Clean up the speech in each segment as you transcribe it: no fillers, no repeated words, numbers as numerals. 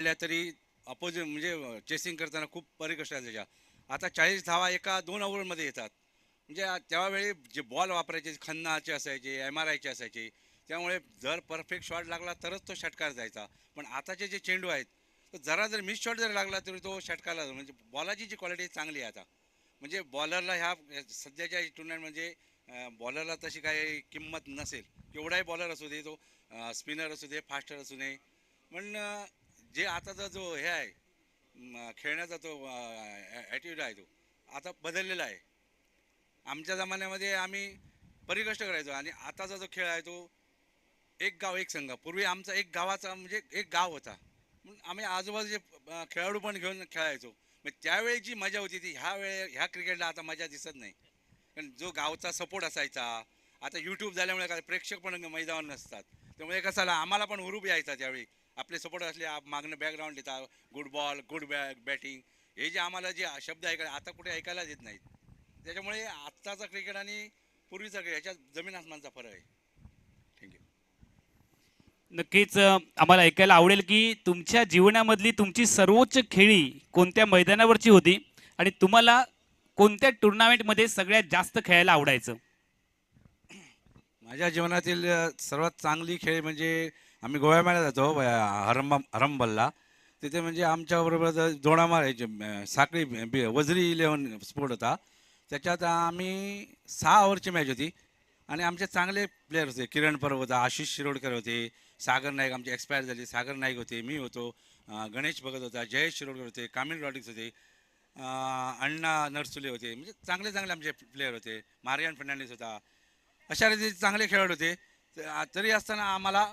तरी अपोजिट म्हणजे चेसिंग करताना खूप परिकष्ट आहे त्याच्या. आता 40 धावा एका 2 ओव्हरमध्ये येतात. म्हणजे त्यावेळी जे बॉल वापरायचे खन्नाचे असायचे, एम-आर-आयचे असायचे. त्यामुळे जर परफेक्ट शॉट लागला तरच तो षटकार जायचा. पण आताचे जे चेंडू आहेत, तर जरा जर मिस शॉट जर लागला तरी तो षटकारला जातो. म्हणजे बॉलाची जी क्वालिटी चांगली आहे आता. म्हणजे बॉलरला ह्या सध्याच्या टुर्नामेंटमध्ये बॉलरला तशी काही किंमत नसेल. केवढाही बॉलर असू दे, तो स्पिनर असू दे, फास्टर असू नये. पण जे आताचा जो हे आहे खेळण्याचा तो ॲटिट्यूड आहे तो आता बदललेला आहे. आमच्या जमान्यामध्ये आम्ही परिकष्ट करायचो आणि आताचा जो खेळ आहे तो एक गाव एक संघ. पूर्वी आमचा एक गावाचा म्हणजे एक गाव होता. मग आम्ही आजूबाजूचे खेळाडू पण घेऊन खेळायचो. मग त्यावेळी जी मजा होती ती ह्या क्रिकेटला आता मजा दिसत नाही. कारण जो गावचा सपोर्ट असायचा, आता यूट्यूब झाल्यामुळे काय प्रेक्षक पण मैदानावर नसतात. त्यामुळे कसं झालं आम्हाला पण हुरूप यायचा त्यावेळी. आपले सपोर्ट असले मागणं बॅकग्राऊंड देतात, गुड बॉल गुड बॅटिंग, हे जे आम्हाला जे शब्द ऐकायला आता कुठे ऐकायलाच येत नाहीत. त्याच्यामुळे आत्ताचा क्रिकेट आणि पूर्वीचा क्रिकेट याच्यात जमीन आसमानचा फरक आहे. थँक्यू. नक्कीच आम्हाला ऐकायला आवडेल की तुमच्या जीवनामधली तुमची सर्वोच्च खेळी कोणत्या मैदानावरची होती आणि तुम्हाला कोणत्या टुर्नामेंटमध्ये सगळ्यात जास्त खेळायला आवडायचं. माझ्या जीवनातील सर्वात चांगली खेळ म्हणजे आम्ही गोव्याला जातो हरंबलला. तिथे म्हणजे आमच्याबरोबर जोडा मारायचे साखळी वजरी 11 स्पोर्ट होता. त्याच्यात आम्ही 6 ओव्हरची मॅच होती आणि आमचे चांगले प्लेयर होते. किरण परब होता, आशिष शिरोडकर होते, सागर नाईक आमचे एक्सपायर झाले, सागर नाईक होते, मी होतो, गणेश भगत होता, जयेश शिरोडकर होते, कामिल रॉड्रिक्स होते, अण्णा नरसुले होते. म्हणजे चांगले चांगले आमचे प्लेयर होते. मारियान फर्नांडिस होता. अशा रीतीचे चांगले खेळाडू होते. तरी असताना आम्हाला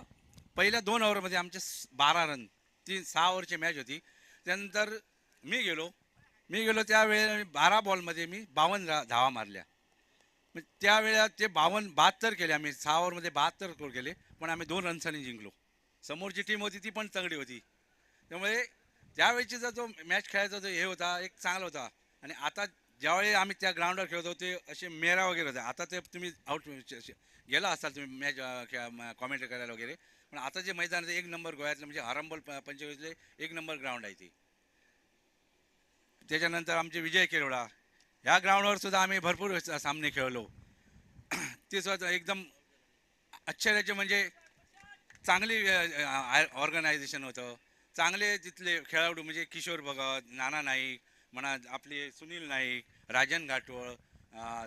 पहिल्या 2 ओव्हरमध्ये आमचे 12 रन, 6 ओव्हरची मॅच होती. त्यानंतर मी गेलो मी गेलो त्यावेळेला 12 बॉलमध्ये मी 52 धावा मारल्या. मग त्यावेळेला ते 72 केले आम्ही. 6 ओव्हरमध्ये 72 स्कोर केले. पण आम्ही 2 रन्सांनी जिंकलो. समोरची टीम होती ती पण तगडी होती. त्यामुळे त्यावेळेचा जो मॅच खेळायचा जो हे होता एक चांगला होता. आणि आता ज्यावेळी आम्ही त्या ग्राउंडवर खेळतो ते असे मेरा वगैरे होते. आता ते तुम्ही आउट गेला असाल तुम्ही मॅच कॉमेंट्री करायला वगैरे. पण आता जे मैदान आहे एक नंबर गोव्यातलं म्हणजे हरंबल पंचवीसले एक नंबर ग्राउंड आहे ती. त्याच्यानंतर आमचे विजय केरवडा ह्या ग्राउंडवर सुद्धा आम्ही भरपूर सामने खेळलो. ते सुद्धा एकदम आश्चर्याचे म्हणजे चांगली ऑर्गनायझेशन होतं. चांगले तिथले खेळाडू म्हणजे किशोर भगत, नाना नाईक म्हणा, आपले सुनील नाईक, राजन घाटवळ,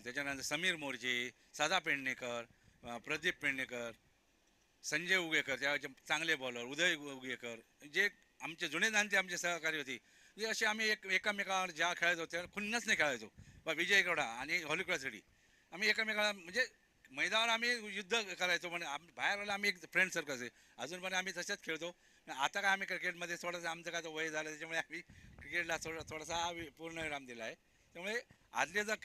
त्याच्यानंतर समीर मोर्जे, सदा पेडणेकर, प्रदीप पेडणेकर, संजय उगेकर, त्याचे चांगले बॉलर, उदय उगेकर, जे आमचे जुने जाणते आमचे सहकारी होते. म्हणजे असे आम्ही एकामेकावर ज्या खेळायचो त्या खुन्नच नाही खेळायचो. विजय गौडा आणि होलिक्रसडी आम्ही एकामेकाला म्हणजे मैदानावर आम्ही युद्ध करायचो. पण बाहेर आला आम्ही एक फ्रेंड सर्कल आहे. अजून पण आम्ही तसेच खेळतो. आता काय आम्ही क्रिकेटमध्ये थोडंसं आमचं काय वय झालं त्याच्यामुळे आम्ही क्रिकेटला थोडासा पूर्ण विराम दिला आहे. त्यामुळे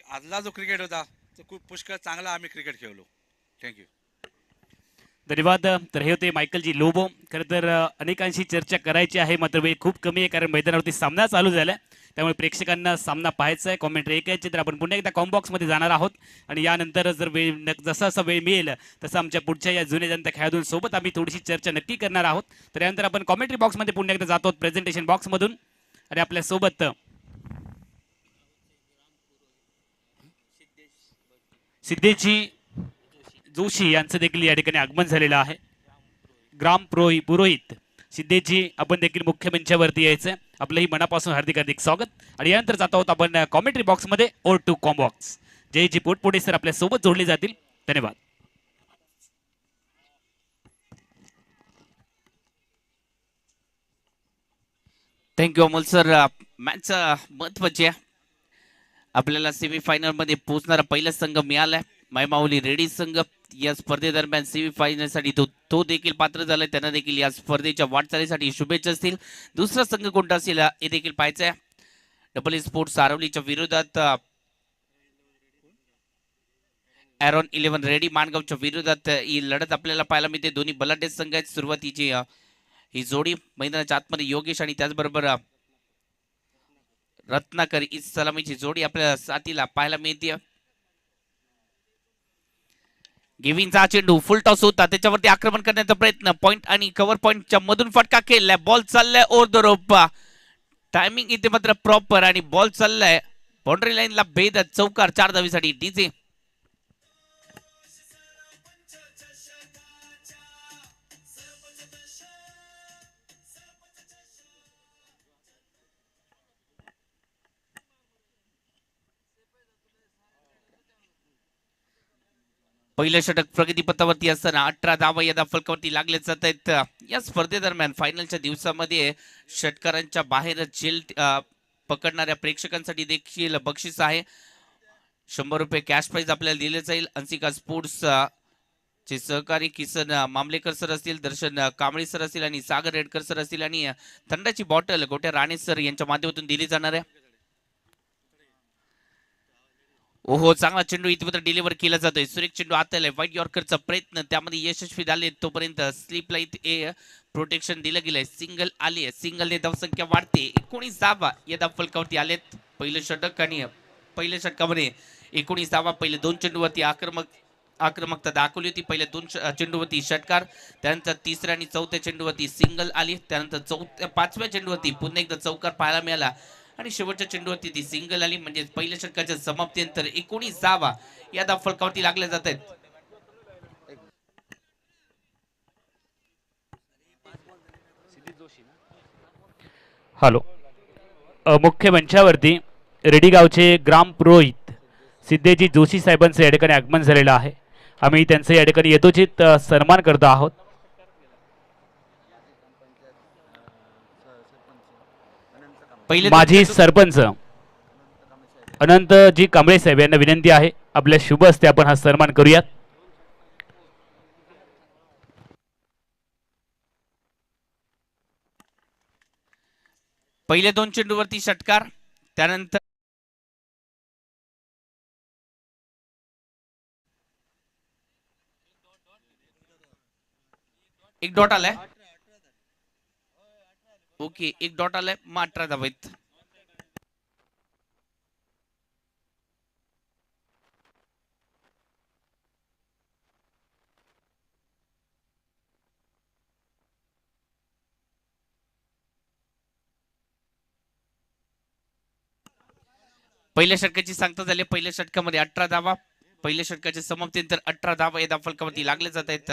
आजला जो क्रिकेट होता तो खूप पुष्कळ चांगला आम्ही क्रिकेट खेळलो. थँक्यू. धन्यवाद. तर हे होते मायकलजी लोबो. खरं तर अनेकांशी चर्चा करायची आहे मात्र वेळ खूप कमी आहे कारण मैदानावरती सामना चालू झाला आहे. त्यामुळे प्रेक्षकांना सामना पाहायचा आहे, कॉमेंट्री ऐकायची. तर आपण पुन्हा एकदा कॉम्बॉक्समध्ये जाणार आहोत आणि यानंतर जर जसा जसा वेळ मिळेल तसं आमच्या पुढच्या या जुन्या जनता खेळाडूंसोबत आम्ही थोडीशी चर्चा नक्की करणार आहोत. तर यानंतर आपण कॉमेंट्री बॉक्समध्ये पुन्हा एकदा जातो प्रेझेंटेशन बॉक्समधून आणि आपल्यासोबत सिद्धेशजी जोशी यांचं देखील या ठिकाणी आगमन झालेलं आहे. ग्राम पुरोहित सिद्धेशजी आपण देखील मुख्य मंचावरती यायचं. आपलंही मनापासून हार्दिक हार्दिक स्वागत. आणि यानंतर जात आहोत आपण कॉमेंट्री बॉक्समध्ये ओर टू कॉम्बॉक्स. जयजी पोटपोटे सर आपल्या सोबत जोडले जातील. धन्यवाद. Thank you Amol sir. मॅच महत्वाची आहे. आपल्याला सेमीफायनल मध्ये पोहोचणारा पहिला संघ मिळालाय. मायमाऊली रेडी संघ या स्पर्धेदरम्यान सेमीफायनल साठी तो देखील पात्र झालाय. त्यांना देखील या स्पर्धेच्या वाटचालीसाठी शुभेच्छा असतील. दुसरा संघ कोणता असेल हे देखील पाहायचं आहे. डबल स्पोर्ट्स आरवलीच्या विरोधात एरॉन 11 रेडी माणगावच्या विरोधात ही लढत आपल्याला पाहायला मिळते. दोन्ही बलाढ्य संघ आहेत. सुरुवातीची ही जोडी मैदानाच्या आतमध्ये योगेश आणि त्याचबरोबर रत्नाकर इस सलामीची जोडी आपल्या साथीला पाहायला मिळते. गेविनचा हा चेंडू फुल टॉस होता, त्याच्यावरती आक्रमण करण्याचा प्रयत्न, पॉइंट आणि कव्हर पॉइंटच्या मधून फटका केलाय, बॉल चाललाय ओव्हर द रोप. टायमिंग इथे मात्र प्रॉपर आणि बॉल चाललाय बाउंड्री लाईनला भेद, चौकार 4 धावीसाठी डीजे. पहिलं षटक प्रगतीपथावरती असताना 18 धावा या फलकावरती लागले जात आहेत. या स्पर्धेदरम्यान फायनलच्या दिवसामध्ये षटकारांच्या बाहेर झेल पकडणाऱ्या प्रेक्षकांसाठी देखील बक्षीस आहे. 100 रुपये कॅश प्राइज आपल्याला दिले जाईल. अंसिका स्पोर्ट्स चे सहकारी किसन मामलेकर सर असतील, दर्शन कांबळे सर असतील आणि सागर रेडकर सर असतील आणि थंडाची बॉटल गोट्या राणे सर यांच्या माध्यमातून दिली जाणार आहे. ओहो, चांगला चेंडू इथे डिलिव्हर केला जातोय. सुरेख चेंडू आता व्हाईट यॉर्करचा प्रयत्न त्यामध्ये यशस्वी झाले, तोपर्यंत स्लीपला इथे प्रोटेक्शन दिलं गेलंय. सिंगल आली आहे, सिंगलने धावसंख्या वाढते. 19 धावा या धाव फलकावरती आलेत. पहिलं षटक आणि पहिल्या षटकामध्ये 19 धावा. पहिले 2 चेंडूवरती आक्रमकता दाखवली होती. पहिल्या 2 चेंडूवरती षटकार, त्यानंतर तिसऱ्या आणि चौथ्या चेंडूवरती सिंगल आली, त्यानंतर 5व्या चेंडूवरती पुन्हा एकदा चौकार पाहायला मिळाला आणि शेवटच्या चेंडूवरती ती सिंगल आली. म्हणजे पहिल्या षटकाच्या समाप्तीनंतर 19 धावा या धाव फलकावरती लागल्या जात आहेत. हॅलो, मुख्य मंचावरती रेडी गावचे ग्राम पुरोहित सिद्धेजी जोशी साहेबांचं या ठिकाणी आगमन झालेलं आहे. आम्ही त्यांचं या ठिकाणी यथोचित सन्मान करतो आहोत. माजी सरपंच अनंतजी कांबळे साहेब यांना विनंती आहे, आपल्या शुभ हस्ते आपण हा सन्मान करूयात. पहिल्या 2 चेंडूवरती षटकार, त्यानंतर एक डॉट आलाय. ओके, एक डॉट आलाय. मग 18 धावा आहेत. पहिल्या षटकाची सांगता झाली. पहिल्या षटकामध्ये 18 धावा. पहिल्या षटकाच्या समाप्तीनंतर 18 धावा या फलकावरती लागले जात आहेत.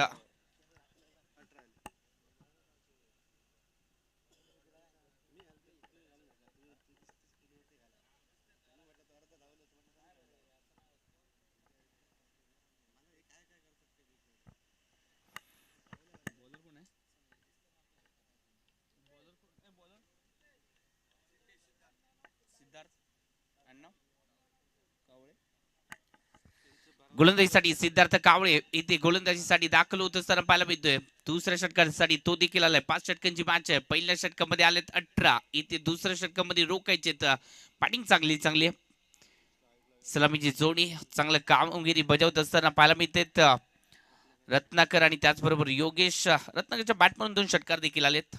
गोलंदाजीसाठी सिद्धार्थ कावळे इथे गोलंदाजीसाठी दाखल होत असताना पाहायला मिळतोय. दुसऱ्या षटकासाठी तो देखील आलाय. 5 षटकांची मॅच आहे. पहिल्या षटकामध्ये आलेत 18, इथे दुसऱ्या षटकामध्ये रोखायचे. बॅटिंग चांगली सलामीची जोडी चांगलं कामगिरी बजावत असताना पाहायला मिळते. रत्नाकर आणि त्याचबरोबर योगेश रत्नाकरच्या बॅटमधून 2 षटकार देखील आलेत.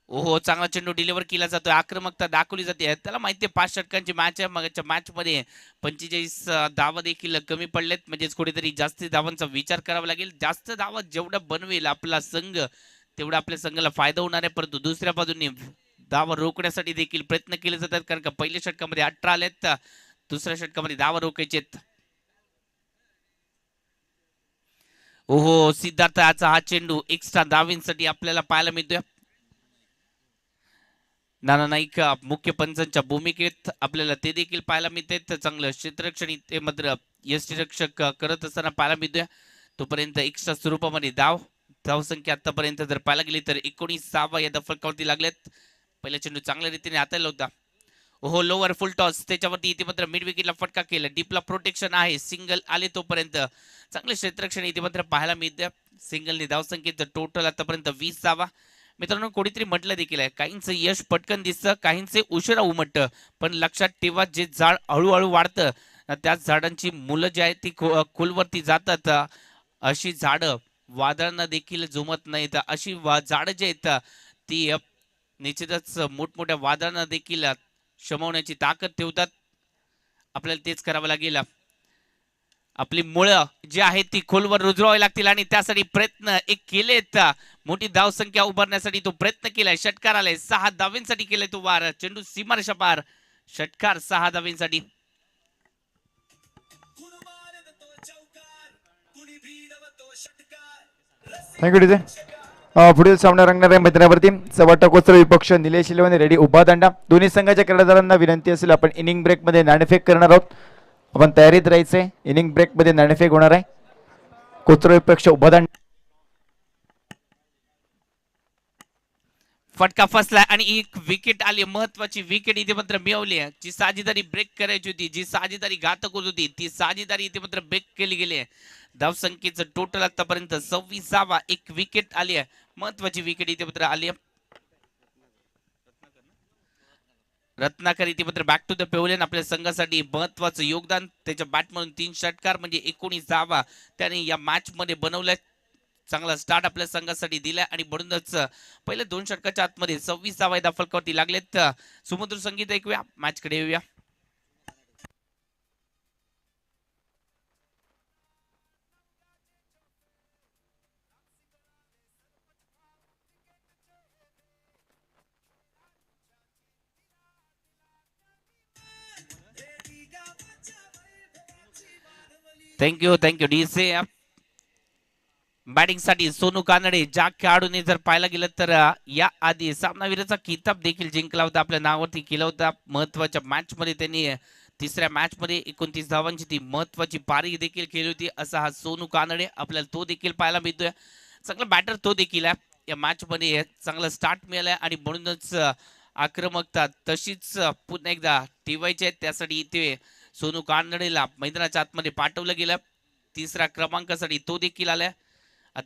ओहो, चांगला चेंडू डिलिव्हर केला जातोय. आक्रमकता दाखवली जाते. त्याला माहिती आहे 5 षटकांची मॅच आहे. मगच्या मॅच मध्ये 45 धावा देखील कमी पडलेत. म्हणजेच कुठेतरी जास्त धावांचा विचार करावा लागेल. जास्त धावा जेवढं बनवेल आपला संघ तेवढा आपल्या संघाला फायदा होणार आहे. परंतु दुसऱ्या बाजूने धावा रोखण्यासाठी देखील प्रयत्न केले जातात, कारण का पहिल्या षटकामध्ये 18 आलेत, दुसऱ्या षटकामध्ये धावा रोखायचे. ओहो, सिद्धार्थाचा हा चेंडू एक्स्ट्रा धावींसाठी आपल्याला पाहायला मिळतोय. नाना नाईक मुख्य पंचांच्या भूमिकेत आपल्याला ते देखील पाहायला मिळते. चांगलं क्षेत्ररक्षण इथे मात्र यष्टीरक्षक करत असताना पाहायला मिळतोय. तोपर्यंत एक्स्ट्रा स्वरूपामध्ये धावसंख्या आतापर्यंत जर पाहायला गेली तर 19 धावा या फलकावरती लागल्यात. पहिला चेंडू चांगल्या रीतीने हाताळला होता. ओहो, लोअर फुल टॉस, त्याच्यावरती इथे मात्र मिड विकेटला फटका केला. डीपला प्रोटेक्शन आहे. सिंगल आले तोपर्यंत चांगले क्षेत्ररक्षण इथे मात्र पाहायला मिळते. सिंगलने धावसंख्येचं टोटल आतापर्यंत 20 धावा. मित्रांनो, कोणीतरी म्हटलं देखील आहे, काहींचं यश पटकन दिसतं, काहींचे उशिरा उमटतं. पण लक्षात ठेवा, जे झाड हळूहळू वाढतं त्याच झाडांची मुलं जी आहेत ती खोलवरती जातात. अशी झाडं वादळांना देखील जुमत नाहीत. अशी झाडं जी आहेत ती निश्चितच मोठमोठ्या वादळांना देखील शमवण्याची ताकद ठेवतात. आपल्याला तेच करावं लागेल. आपली मुळं जी आहेत ती खोलवर रुजवावी लागतील आणि त्यासाठी प्रयत्न एक केलेत. मोठी धावसंख्या उभारण्यासाठी तो प्रयत्न केलाय. षटकार आलाय 6 धावांसाठी केलाय तो वार. चेंडू सीमारेषा पार. षटकार 6 धावांसाठी. Thank you DJ. पुढील सामना रंगणार आहे मैदानावरती चव्हाटा कोसळ विपक्ष निलेश इलेवन रेडी उभा दांडा. दोन्ही संघाच्या क्रीडादारांना विनंती असेल आपण इनिंग ब्रेक मध्ये नाणेफेक करणार आहोत. आपण तयारीत राहायचंय. इनिंग ब्रेक मध्ये नाणेफेक होणार आहे. कोसळ विपक्ष उभा दांडा. फटका फसलाय आणि एक विकेट आली. महत्वाची विकेट इथे मात्र मिळवली आहे. जी साजेदारी ब्रेक करायची होती, जी साजेदारी घातक होत होती, ती साजेदारी इथे मात्र ब्रेक केली गेली आहे. धावसंख्येचं टोटल आतापर्यंत 26वा. एक विकेट आली आहे. महत्वाची विकेट इथे मात्र आली आहे. रत्नाकर इथे मात्र बॅक टू द पेव्हलियन. आपल्या संघासाठी महत्वाचं योगदान. त्याच्या बॅट म्हणून 3 षटकार म्हणजे 19 धावा त्याने या मॅच मध्ये बनवलाय. चांगला स्टार्ट आपल्या संघासाठी दिलाय आणि म्हणूनच पहिल्या 2 षटकाच्या आतमध्ये 26 धावा फलकावरती लागलेत. सुमधुर संगीत ऐकूया, मॅच कडे येऊया. थँक्यू डीसे. बॅटिंग साठी सोनू कानडे. ज्या खेळाडूने जर पाहायला गेलं तर या आधी सामनावीराचा किताब देखील जिंकला होता, आपल्या नावावरती केला होता. महत्वाच्या मॅच मध्ये त्यांनी तिसऱ्या मॅच मध्ये 29 धावांची ती महत्वाची पारी देखील केली होती. असा हा सोनू कानडे आपल्याला तो देखील पाहायला मिळतोय. चांगला बॅटर तो देखील आहे. या मॅच मध्ये चांगला स्टार्ट मिळालाय आणि म्हणूनच आक्रमकता तशीच पुन्हा एकदा ठेवायची आहे. त्यासाठी इथे सोनू कानडेला मैदानाच्या आतमध्ये पाठवलं गेलं. तिसऱ्या क्रमांकासाठी तो देखील आलाय.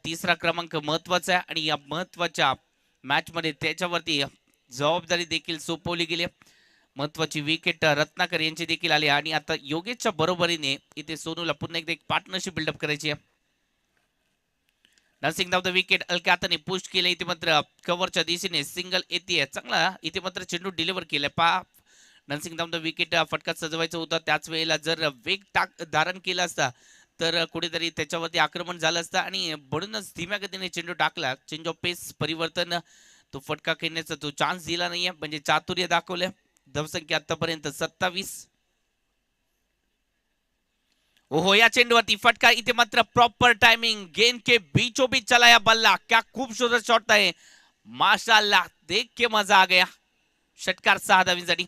तिसरा क्रमांक महत्वाचा आहे आणि या महत्वाच्या मॅच मध्ये त्याच्यावरती जबाबदारी देखील सोपवली गेली. महत्वाची विकेट रत्नाकर यांची देखील आली आणि आता योगेशच्या बरोबरीने इथे सोनूला पुन्हा एकदा एक पार्टनरशिप बिल्डअप करायची आहे. नर्सिंग डाव द विकेट हलक्या हाताने पुश केलं. इथे मात्र कव्हरच्या दिशेने सिंगल येते. चांगला इथे मात्र चेंडू डिलिव्हर केलाय. पहा नर्सिंग डाव द विकेट फटका सजवायचा होता. त्याच वेळेला जर वेग धारण केला असता तर कुठेतरी त्याच्यावरती आक्रमण झालं असतं आणि म्हणूनच धीम्या गतीने चेंडू टाकला. चेंज ऑफ पेस परिवर्तन तो फटका खेळण्याचा तो चान्स दिला नाहीये, म्हणजे चातुर्य दाखवलं. धावसंख्या आतापर्यंत 27. ओहो, या चेंडूवरती फटका. इथे मात्र प्रॉपर टाइमिंग. गेंद के बीचों बीच चला या बल्ला. क्या खूबसूरत शॉट है, माशाअल्लाह. देख के मजा आ गया. षटकार 6 धावांसाठी.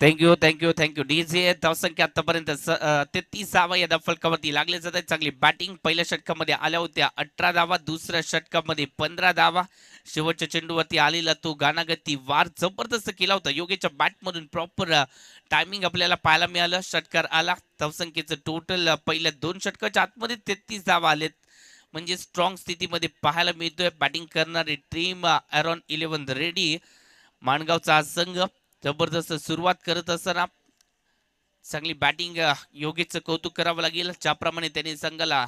Thank you DJ. धावसंख्या आतापर्यंत 33 या फलकावरती लागले जात आहेत. चांगली बॅटिंग पहिल्या षटकामध्ये आल्या होत्या 18 धावा. दुसऱ्या षटकामध्ये 15 धावा. शेवटच्या चेंडूवरती आलेला तो गानागती वार जबरदस्त केला होता. योगेशच्या बॅट मधून प्रॉपर टायमिंग आपल्याला पाहायला मिळालं. षटकार आला. धावसंख्येचं टोटल पहिल्या 2 षटकाच्या आतमध्ये 33 धावा आलेत, म्हणजे स्ट्रॉंग स्थितीमध्ये पाहायला मिळतोय. बॅटिंग करणारी टीम अरॉन 11 रेडी. माणगावचा हा संघ जबरदस्त सुरुवात करत असताना चांगली बॅटिंग योगेशचं कौतुक करावं लागेल. ज्याप्रमाणे त्यांनी संघाला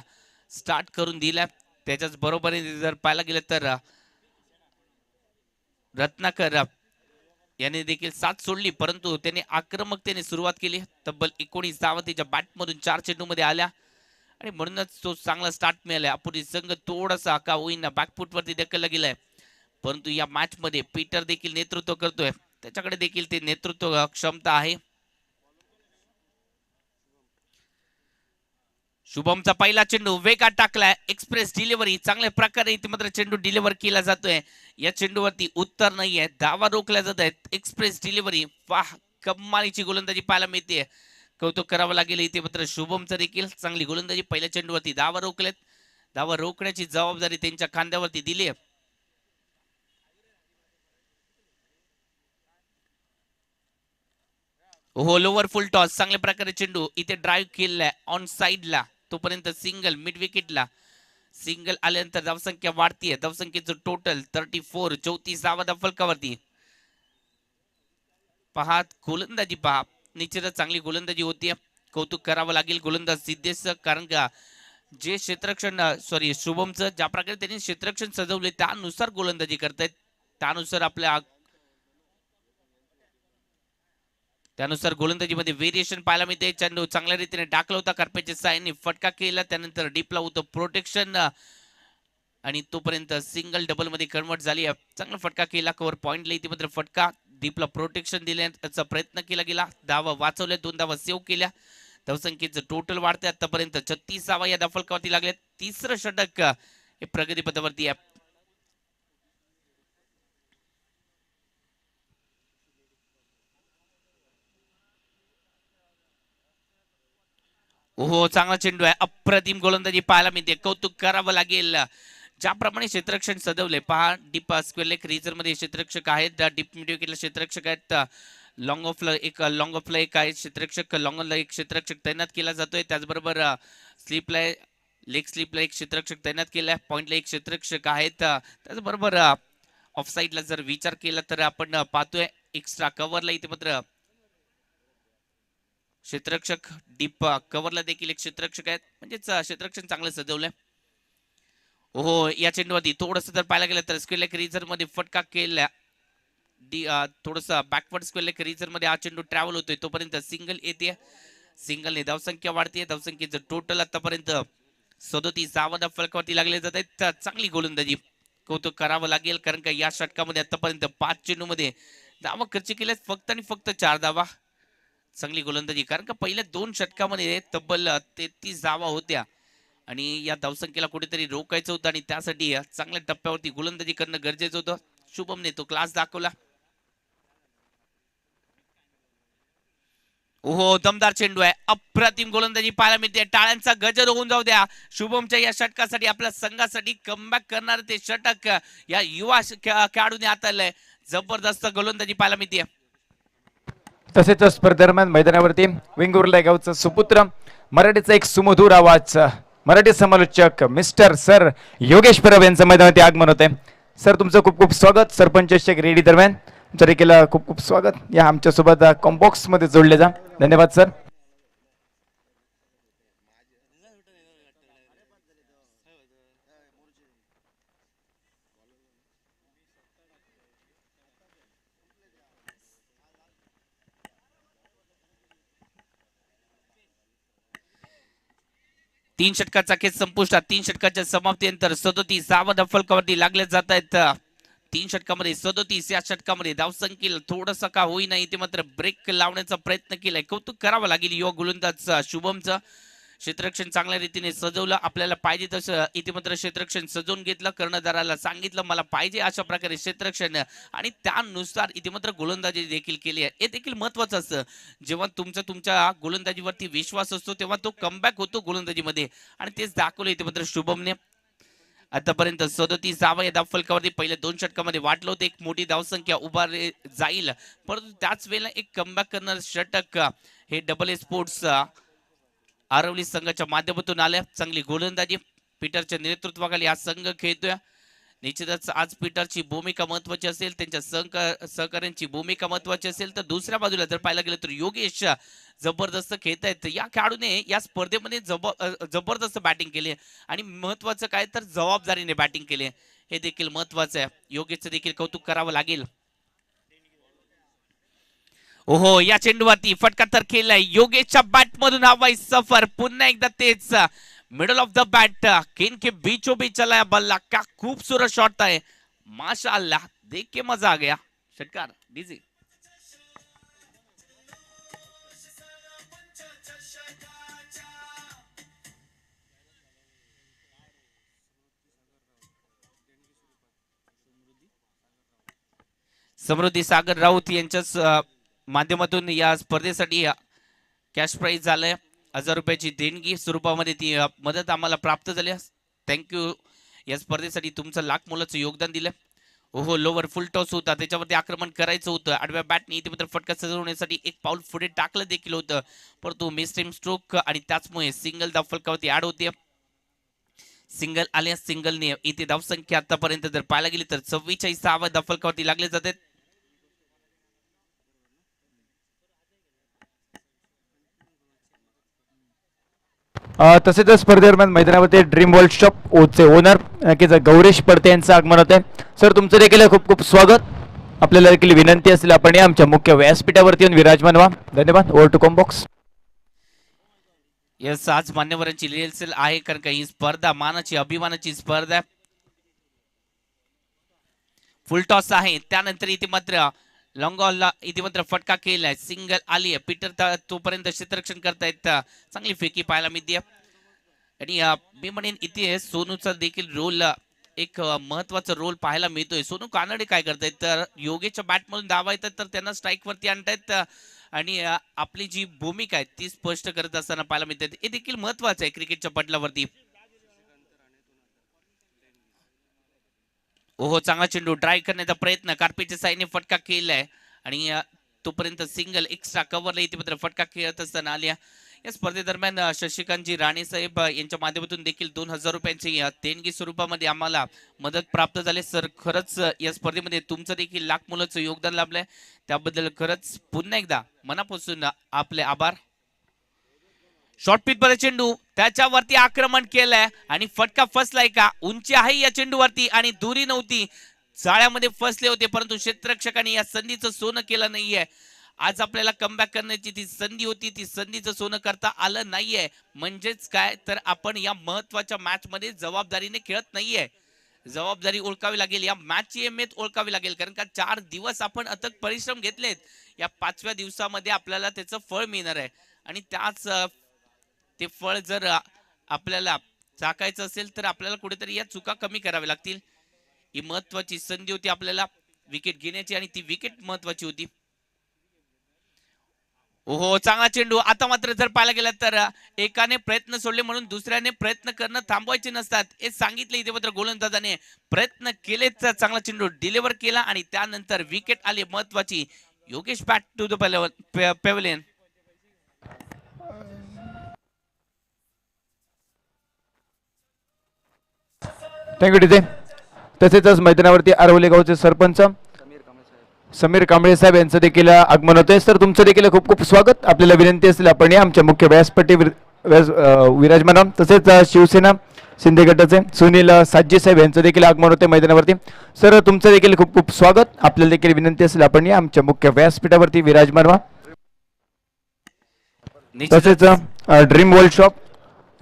स्टार्ट करून दिला त्याच्याच बरोबरीने जर पाहायला गेलं तर रत्नाकर याने देखील साथ सोडली, परंतु त्याने आक्रमकतेने सुरुवात केली. तब्बल 19 धावा त्याच्या बॅटमधून 4 चेंडूमध्ये आल्या आणि म्हणूनच तो चांगला स्टार्ट मिळाला. अपुरी संघ थोडासा का होईना बॅकफुट वरती ढकलला गेलाय, परंतु या मॅच मध्ये पीटर देखील नेतृत्व करतोय. त्याच्याकडे देखील ते नेतृत्व क्षमता आहे. शुभमचा पहिला चेंडू वेगात टाकलाय. एक्सप्रेस डिलिव्हरी चांगल्या प्रकारे इथे मात्र चेंडू डिलिव्हर केला जातोय. या चेंडूवरती उत्तर नाहीये. धावा रोखल्या जात आहेत. Express delivery. वाह, कमालीची गोलंदाजी पाहायला मिळते. कौतुक करावं लागेल इथे मात्र शुभमचं देखील. चांगली गोलंदाजी. पहिल्या चेंडूवरती धावा रोखल्यात. धावा रोखण्याची जबाबदारी त्यांच्या खांद्यावरती दिली आहे. हो, लोवर फुल टॉस. चांगल्या प्रकारे चेंडू इथे ड्राईव्ह केलाय ऑन साइडला. तोपर्यंत सिंगल मिड विकेटला. सिंगल आल्यानंतर धावसंख्या वाढतीये. धावसंख्येचं टोटल 34 धावा फलकावरती. पहा गोलंदाजी पहा. निश्चितच चांगली गोलंदाजी होती. कौतुक करावं लागेल गोलंदाज सिद्धेशचं, कारण का जे क्षेत्ररक्षण शुभमचं ज्या प्रकारे त्यांनी क्षेत्ररक्षण सजवले त्यानुसार गोलंदाजी करतायत. त्यानुसार गोलंदाजीमध्ये व्हेरिएशन पाहायला मिळते. चेंडू चांगल्या रीतीने टाकला होता, करपेच्या साहाय्याने फटका केला, त्यानंतर डीपला होतं प्रोटेक्शन आणि तोपर्यंत सिंगल डबल मध्ये कन्वर्ट झाली. चांगला फटका केला, कव्हर पॉइंटला इथे मात्र फटका, डीपला प्रोटेक्शन देण्याचा प्रयत्न केला गेला, धावा वाचवल्या, 2 धावा सेव्ह केल्या. धावसंख्येचं टोटल वाढते आतापर्यंत 36 धावा या धावफलकावरती लागल्या. तिसरं षटक हे प्रगतीपथावरती आहे. ओहो, चांगला चेंडू आहे, अप्रतिम गोलंदाजी पाहायला मिळते. कौतुक करावं लागेल. ज्याप्रमाणे क्षेत्ररक्षण सजवले पहा, डीप स्क्वेअर लेग रिजर मध्ये क्षेत्ररक्षक आहेत, डीप मिड विकेटला क्षेत्ररक्षक आहेत, लॉंग ऑफला एक आहे क्षेत्ररक्षक, लॉंगला एक क्षेत्ररक्षक तैनात केला जातोय. त्याचबरोबर स्लिपला लेग स्लिपला एक क्षेत्ररक्षक तैनात केलाय, पॉइंटला एक क्षेत्ररक्षक आहेत. त्याचबरोबर ऑफ साईडला जर विचार केला तर आपण पाहतोय एक्स्ट्रा कव्हरला इथे मात्र क्षेत्ररक्षक, डीप कव्हरला देखील एक क्षेत्ररक्षक आहेत, म्हणजेच क्षेत्ररक्षण चांगलं सजवलंय. ओहो, या चेंडूवरती थोडस जर पाहायला गेलं तर स्क्वेअर लेग रिजर मध्ये फटका केला, थोडस बॅकवर्ड स्क्वेअर लेग रिजर मध्ये हा चेंडू ट्रॅव्हल होतोय, तोपर्यंत सिंगल येते. सिंगलने धावसंख्या वाढते. धावसंख्येचं टोटल आतापर्यंत 37 धावा फलकावरती लागले जात आहेत. चांगली गोलंदाजी कौतुक करावं लागेल, कारण का या षटकामध्ये आतापर्यंत 5 चेंडूमध्ये धावा खर्च केल्यात फक्त आणि फक्त 4 धावा. चांगली गोलंदाजी, कारण का पहिल्या 2 षटकामध्ये तब्बल 33 धावा होत्या आणि या धावसंख्येला कुठेतरी रोखायचं होतं आणि त्यासाठी चांगल्या टप्प्यावरती गोलंदाजी करणं गरजेचं होतं. शुभमने तो क्लास दाखवला. ओहो, दमदार चेंडू आहे, अप्रतिम गोलंदाजी पाहायला मिळते. टाळ्यांचा गजर होऊन जाऊ द्या शुभमच्या या षटकासाठी. आपल्या संघासाठी कमबॅक करणार ते षटक या युवा खेळाडूने हाताळलंय. जबरदस्त गोलंदाजी पाहायला मिळते. तसेच स्पर्धेदरम्यान मैदानावरती वेंगुर्ला गावचा सुपुत्र, मराठीचा एक सुमधुर आवाज, मराठी समालोचक मिस्टर सर योगेश परब यांचं मैदानावरती आगमन होते. सर तुमचं खूप खूप स्वागत. सरपंच रेडी दरम्यान तुमचं देखील खूप खूप स्वागत. या आमच्यासोबत कॉम्बॉक्स मध्ये जोडले जा. धन्यवाद सर. तीन षटकाचा खेळ संपुष्टात. 3 षटकाच्या समाप्तीनंतर 37 धावा फलकावरती लागले जात आहेत. 3 षटकामध्ये 37, या षटकामध्ये धावसंख्येला थोडंसं का होईना इथे मात्र ब्रेक लावण्याचा प्रयत्न केलाय. कौतुक करावं लागेल युवा गोलंदाज शुभमचं. क्षेत्ररक्षण चांगल्या रीतीने सजवलं, आपल्याला पाहिजे तसं इथे मात्र क्षेत्ररक्षण सजवून घेतलं. कर्णधाराला सांगितलं मला पाहिजे अशा प्रकारे क्षेत्ररक्षण आणि त्यानुसार इथे मात्र गोलंदाजी देखील केली आहे. हे देखील महत्वाचं असतं. जेव्हा तुमच्या गोलंदाजीवरती विश्वास असतो तेव्हा तो कमबॅक होतो गोलंदाजीमध्ये आणि तेच दाखवलं इथे मात्र शुभमने. आतापर्यंत 37 धावा या धावफलकावरती पहिल्या 2 षटकामध्ये वाटलं होतं एक मोठी धावसंख्या उभारली जाईल, परंतु त्याच वेळेला एक कमबॅक करणार षटक हे डबल ए स्पोर्ट्स आरवली संघाच्या माध्यमातून आल्या. चांगली गोलंदाजी पीटरच्या नेतृत्वाखाली हा संघ खेळतोय. निश्चितच आज पीटरची भूमिका महत्वाची असेल, त्यांच्या सहकार्यांची भूमिका महत्वाची असेल, तर दुसऱ्या बाजूला जर पाहायला गेलं तर योगेश जबरदस्त खेळत आहेत. या खेळाडूने या स्पर्धेमध्ये जबरदस्त बॅटिंग केली आणि महत्वाचं काय तर जबाबदारीने बॅटिंग केली, हे देखील महत्वाचं आहे. योगेशचं देखील कौतुक करावं लागेल. ओहो, या चेंडूवरती फटका तर केलाय योगेशच्या बॅट मधून हवाई सफर. पुन्हा एकदा तेच मिडल ऑफ द बॅट केन के बीचों बीच चला है बल्ला. क्या खूबसूरत शॉट है, माशाअल्लाह, देख के मजा आ गया. षटकार डीजी. समृद्धी सागर राऊत यांच्या माध्यमातून या स्पर्धेसाठी कॅश प्राइज झालंय 1000 रुपयाची देणगी स्वरूपामध्ये ती मदत आम्हाला प्राप्त झाली. थँक्यू. या स्पर्धेसाठी तुमचं लाख मोलाचं योगदान दिलं. ओहो, लोवर फुल टॉस होता, त्याच्यावरती आक्रमण करायचं होतं. आडव्या बॅटने इथे मात्र फटका सजवण्यासाठी एक पाऊल पुढे टाकलं देखील होतं, परंतु मिस्टेम स्ट्रोक आणि त्याचमुळे सिंगल धाव फलकावरती ऍड होते. सिंगल आल्या, सिंगलने इथे धावसंख्या आतापर्यंत जर पाहायला गेली तर 44 धावा धाव फलकावरती लागले जातात. तसेच स्पर्धेदरम्यान मैदानावरती ड्रीम वर्ल्ड शॉप ओचे ओनर नक्कीच गौरेश पडते यांचं आगमन होत आहे. सर तुमचं देखील खूप खूप स्वागत. आपल्याला देखील विनंती असेल आपण या आमच्या मुख्य व्यासपीठावरती येऊन विराजमान व्हा. धन्यवाद. Over to combox. यस, आज मान्यवरांची रिहर्सल आहे कारण का ही स्पर्धा मानाची अभिमानाची स्पर्धा आहे. फुल टॉस आहे, त्यानंतर इथे मात्र लॉंगॉलला इथे मात्र फटका केलाय, सिंगल आली आहे. पीटर तोपर्यंत क्षेत्ररक्षण करतायत, चांगली फेकी पाहायला मिळते. आणि मी म्हणेन इथे सोनूचा देखील रोल एक महत्वाचा रोल पाहायला मिळतोय. सोनू कानडे काय करतायत तर योगेशच्या बॅट मधून धावा येतात तर त्यांना स्ट्राईक वरती आणतायत आणि आपली जी भूमिका आहे ती स्पष्ट करत असताना पाहायला मिळतात. हे देखील महत्वाचं आहे क्रिकेटच्या पटलावरती. ओहो, चांगला चेंडू ड्राय करण्याचा प्रयत्न, कार्पेटच्या साईडने फटका केलाय आणि तोपर्यंत सिंगल एक्स्ट्रा कव्हरला इथे मात्र फटका खेळत असताना आल्या. या स्पर्धेदरम्यान शशिकांतजी राणे साहेब यांच्या माध्यमातून देखील 2000 रुपयांची देणगी स्वरूपामध्ये आम्हाला मदत प्राप्त झाली. सर खरंच या स्पर्धेमध्ये तुमचं देखील लाख मोलाचं योगदान लाभलंय, त्याबद्दल खरंच पुन्हा एकदा मनापासून आपले आभार. शॉर्ट पिच मध्ये चेंडू त्याच्यावरती आक्रमण केलंय आणि फटका फसलाय का? उंची आहे या चेंडूवरती आणि दुरी नव्हती, जाळ्यामध्ये फसले होते, परंतु क्षेत्ररक्षकांनी या संधीचं सोनं केलं नाहीये. आज आपल्याला कमबॅक करण्याची ती संधी होती, ती संधीचं सोनं करता आलं नाहीये. म्हणजेच काय तर आपण या महत्वाच्या मॅच मध्ये जबाबदारीने खेळत नाहीये. जबाबदारी ओळखावी लागेल, या मॅचची अहमियत ओळखावी लागेल, कारण का 4 दिवस आपण अथक परिश्रम घेतलेत. या 5व्या दिवसामध्ये आपल्याला त्याचं फळ मिळणार आहे आणि त्याच ते फळ जर आपल्याला चाकायचं असेल तर आपल्याला कुठेतरी या चुका कमी कराव्या लागतील. ही महत्वाची संधी होती आपल्याला विकेट घेण्याची आणि ती विकेट महत्वाची होती. ओहो, चांगला चेंडू. आता मात्र जर पाहायला गेला तर एकाने प्रयत्न सोडले म्हणून दुसऱ्याने प्रयत्न करणं थांबवायचे नसतात हे सांगितले. इथे मात्र गोलंदाजाने प्रयत्न केले, चांगला चेंडू डिलिव्हर केला आणि त्यानंतर विकेट आली महत्वाची. Yogesh back to the pavilion. Thank you तिथे. तसेच मैदानावरती आरवले गावचे सरपंच समीर कांबळे साहेब यांचं देखील आगमन होतंय. सर तुमचं देखील खूप खूप स्वागत. आपल्याला विनंती असेल आपण या आमच्या मुख्य व्यासपीठी विराजमान. तसेच शिवसेना शिंदे गटाचे सुनील साजी साहेब यांचं देखील आगमन होते मैदानावरती. सर तुमचं देखील खूप खूप स्वागत. आपल्याला देखील विनंती असेल आपण या आमच्या मुख्य व्यासपीठावरती विराजमान व्हा. तसेच ड्रीम वर्ल्ड शॉप